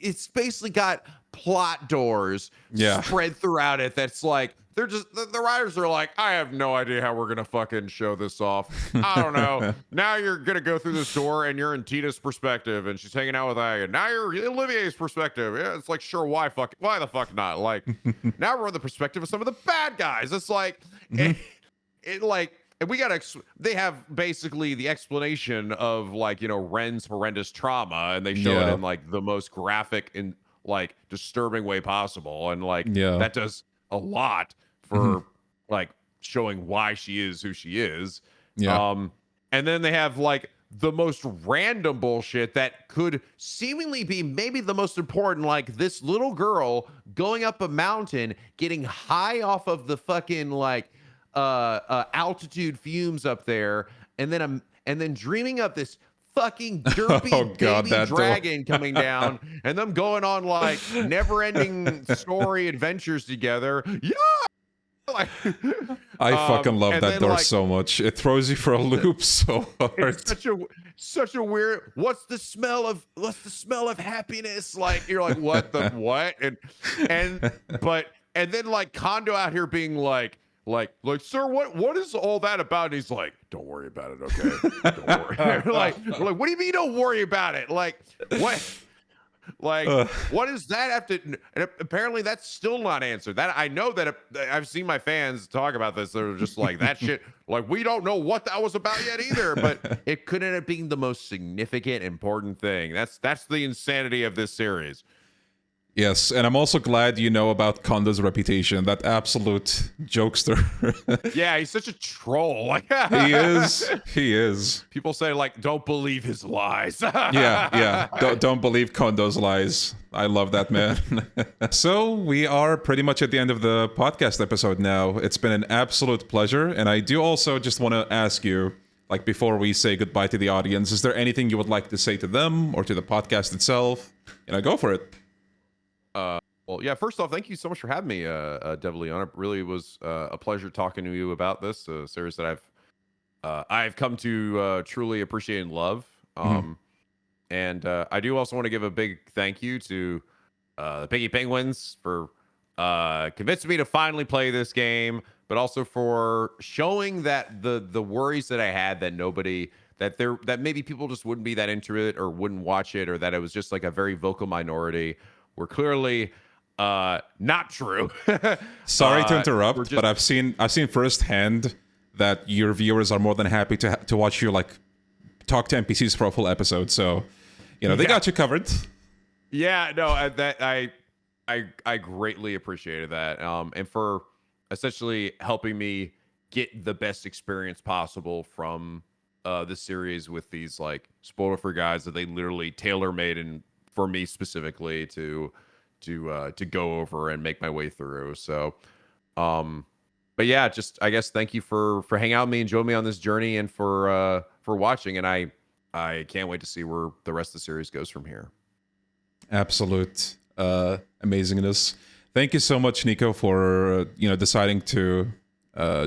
It's basically got plot doors spread throughout it. That's like they're just the writers are like, I have no idea how we're gonna fucking show this off. I don't know. Now you're gonna go through this door and you're in Tita's perspective and she's hanging out with Aya. Now you're in Olivier's perspective. Yeah, it's like, sure, why the fuck not? Like now we're in the perspective of some of the bad guys. It's like it like and they have basically the explanation of like, you know, Ren's horrendous trauma, and they show it in like the most graphic and like disturbing way possible, and like that does a lot for like showing why she is who she is. And then they have like the most random bullshit that could seemingly be maybe the most important, like this little girl going up a mountain, getting high off of the fucking like altitude fumes up there, and then dreaming of this fucking derpy baby dragon coming down, and them going on like never-ending story adventures together. Like, I fucking love that door so much. It throws you for a loop so hard. It's such a weird. What's the smell of happiness? Like, you're like, what the what? And then like Kondo out here being like, sir, what is all that about? And he's like, don't worry about it, okay? Don't worry. like, what do you mean don't worry about it? Like, what? Like, what does that have to? And apparently, that's still not answered. That I know that I've seen my fans talk about this. They're just like, that shit. Like, we don't know what that was about yet either. But it could end up being the most significant, important thing. That's the insanity of this series. Yes, and I'm also glad you know about Kondo's reputation. That absolute jokester. Yeah, he's such a troll. Like, he is. People say like, don't believe his lies. yeah. Don't believe Kondo's lies. I love that, man. So we are pretty much at the end of the podcast episode now. It's been an absolute pleasure, and I do also just want to ask you, like, before we say goodbye to the audience, is there anything you would like to say to them or to the podcast itself? Go for it. Well, yeah, first off, thank you so much for having me, Devilion. It really was a pleasure talking to you about this series that I've come to truly appreciate and love. And I do also want to give a big thank you to the Piggy Penguins for convincing me to finally play this game, but also for showing that the worries that I had that maybe people just wouldn't be that into it or wouldn't watch it, or that it was just like a very vocal minority, were clearly not true. Sorry to interrupt, but I've seen firsthand that your viewers are more than happy to watch you like talk to NPCs for a full episode. So, they got you covered. Yeah, no, that I greatly appreciated that, and for essentially helping me get the best experience possible from this series with these like spoiler-free guides that they literally tailor-made and for me specifically to go over and make my way through. So, but yeah, just I guess thank you for hanging out with me and joining me on this journey, and for watching. And I can't wait to see where the rest of the series goes from here. Absolute amazingness. Thank you so much, Nico, for deciding to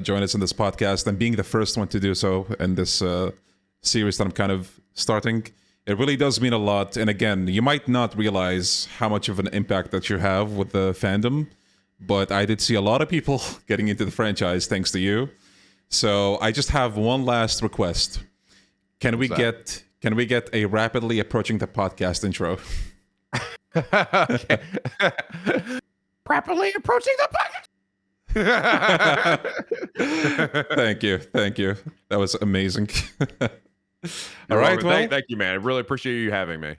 join us in this podcast and being the first one to do so in this series that I'm kind of starting. It really does mean a lot. And again, you might not realize how much of an impact that you have with the fandom, but I did see a lot of people getting into the franchise thanks to you. So I just have one last request. Can we get a rapidly approaching the podcast intro? Rapidly approaching the podcast. Thank you. That was amazing. All right, well, thank you, man. I really appreciate you having me.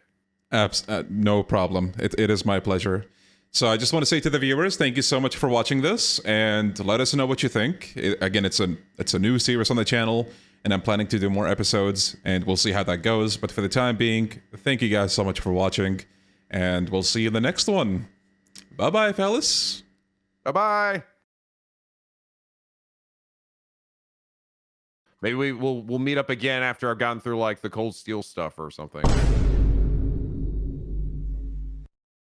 No problem. It is my pleasure. So I just want to say to the viewers, thank you so much for watching this, and let us know what you think. Again, it's a new series on the channel, and I'm planning to do more episodes, and we'll see how that goes. But for the time being, thank you guys so much for watching, and we'll see you in the next one. Bye-bye, fellas. Bye-bye. Maybe we'll meet up again after I've gone through like the Cold Steel stuff or something.